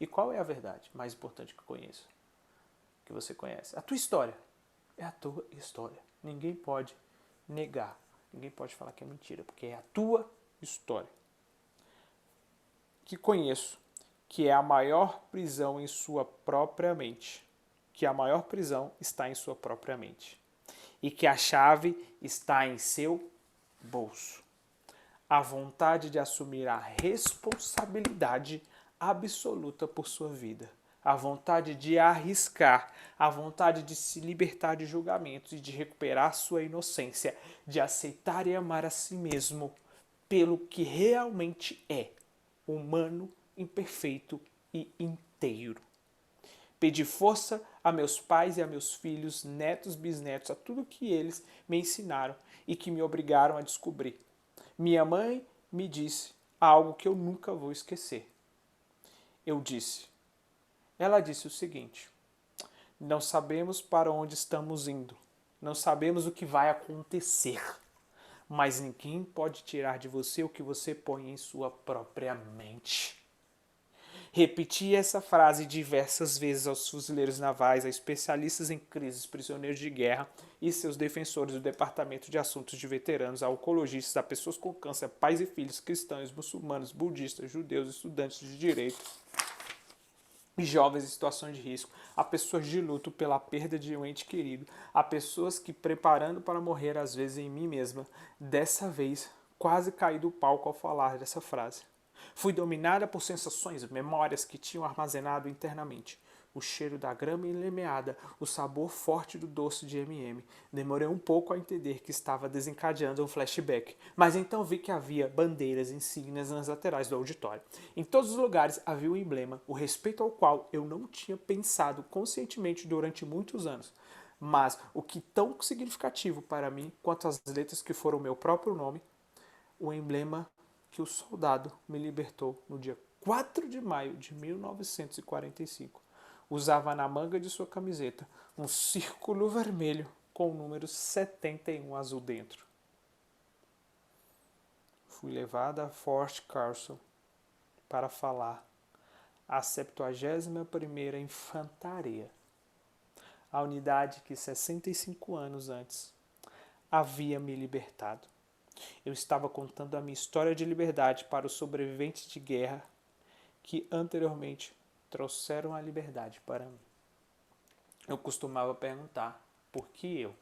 E qual é a verdade mais importante que conheço? Que você conhece? A tua história. É a tua história. Ninguém pode negar. Ninguém pode falar que é mentira, porque é a tua história. Que conheço, que é a maior prisão em sua própria mente. Que a maior prisão está em sua própria mente. E que a chave está em seu bolso. A vontade de assumir a responsabilidade absoluta por sua vida. A vontade de arriscar, a vontade de se libertar de julgamentos e de recuperar sua inocência, de aceitar e amar a si mesmo pelo que realmente é, humano, imperfeito e inteiro. Pedi força a meus pais e a meus filhos, netos, bisnetos, a tudo que eles me ensinaram e que me obrigaram a descobrir. Minha mãe me disse algo que eu nunca vou esquecer. Ela disse o seguinte: não sabemos para onde estamos indo, não sabemos o que vai acontecer, mas ninguém pode tirar de você o que você põe em sua própria mente. Repeti essa frase diversas vezes aos fuzileiros navais, a especialistas em crises, prisioneiros de guerra e seus defensores do Departamento de Assuntos de Veteranos, a oncologistas, a pessoas com câncer, pais e filhos, cristãos, muçulmanos, budistas, judeus, estudantes de direito e jovens em situações de risco, a pessoas de luto pela perda de um ente querido, a pessoas que preparando para morrer, às vezes em mim mesma. Dessa vez, quase caí do palco ao falar dessa frase. Fui dominada por sensações, memórias que tinham armazenado internamente. O cheiro da grama enlemeada, o sabor forte do doce de M&M. Demorei um pouco a entender que estava desencadeando um flashback, mas então vi que havia bandeiras insígnias nas laterais do auditório. Em todos os lugares havia o emblema, o respeito ao qual eu não tinha pensado conscientemente durante muitos anos. Mas o que tão significativo para mim quanto as letras que foram meu próprio nome, o emblema que o soldado me libertou no dia 4 de maio de 1945. Usava na manga de sua camiseta um círculo vermelho com o número 71 azul dentro. Fui levada a Fort Carson para falar a 71ª Infantaria, a unidade que 65 anos antes havia me libertado. Eu estava contando a minha história de liberdade para os sobreviventes de guerra que anteriormente trouxeram a liberdade para mim. Eu costumava perguntar, por que eu?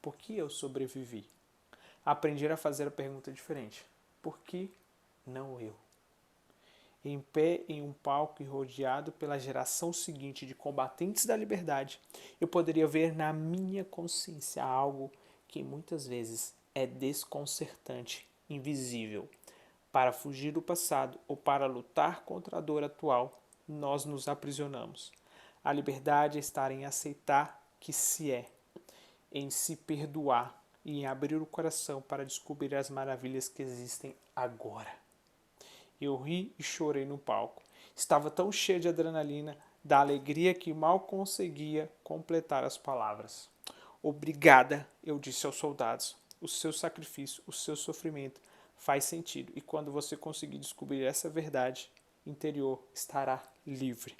Por que eu sobrevivi? Aprendi a fazer a pergunta diferente. Por que não eu? Em pé em um palco e rodeado pela geração seguinte de combatentes da liberdade, eu poderia ver na minha consciência algo que muitas vezes é desconcertante, invisível. Para fugir do passado ou para lutar contra a dor atual, nós nos aprisionamos. A liberdade é estar em aceitar que se é, em se perdoar e em abrir o coração para descobrir as maravilhas que existem agora. Eu ri e chorei no palco. Estava tão cheio de adrenalina, da alegria que mal conseguia completar as palavras. Obrigada, eu disse aos soldados. O seu sacrifício, o seu sofrimento faz sentido. E quando você conseguir descobrir essa verdade interior, estará livre.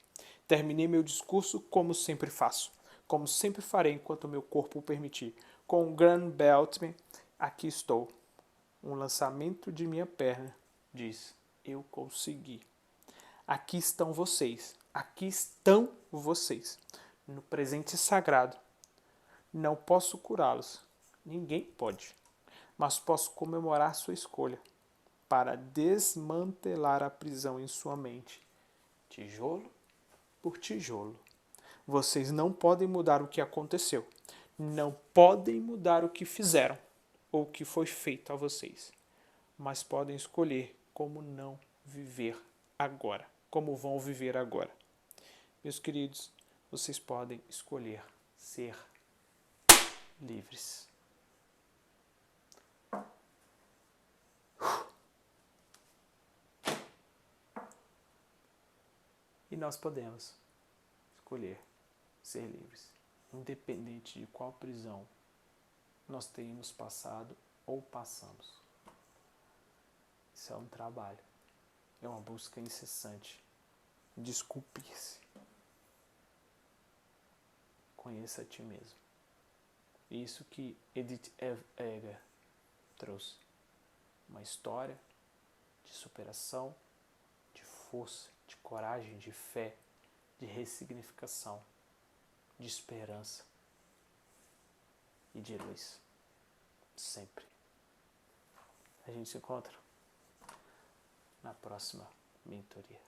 Terminei meu discurso como sempre faço, como sempre farei enquanto meu corpo o permitir. Com o Grand Beltman, aqui estou. Um lançamento de minha perna diz: eu consegui. Aqui estão vocês, no presente sagrado. Não posso curá-los, ninguém pode, mas posso comemorar sua escolha para desmantelar a prisão em sua mente, tijolo por tijolo. Vocês não podem mudar o que aconteceu, não podem mudar o que fizeram ou o que foi feito a vocês, mas podem escolher como não viver agora, como vão viver agora. Meus queridos, vocês podem escolher ser livres. E nós podemos escolher ser livres, independente de qual prisão nós tenhamos passado ou passamos. Isso é um trabalho, é uma busca incessante. Desculpe-se. Conheça a ti mesmo. Isso que Edith Eger trouxe. Uma história de superação, de força, de coragem, de fé, de ressignificação, de esperança e de luz. Sempre. A gente se encontra na próxima mentoria.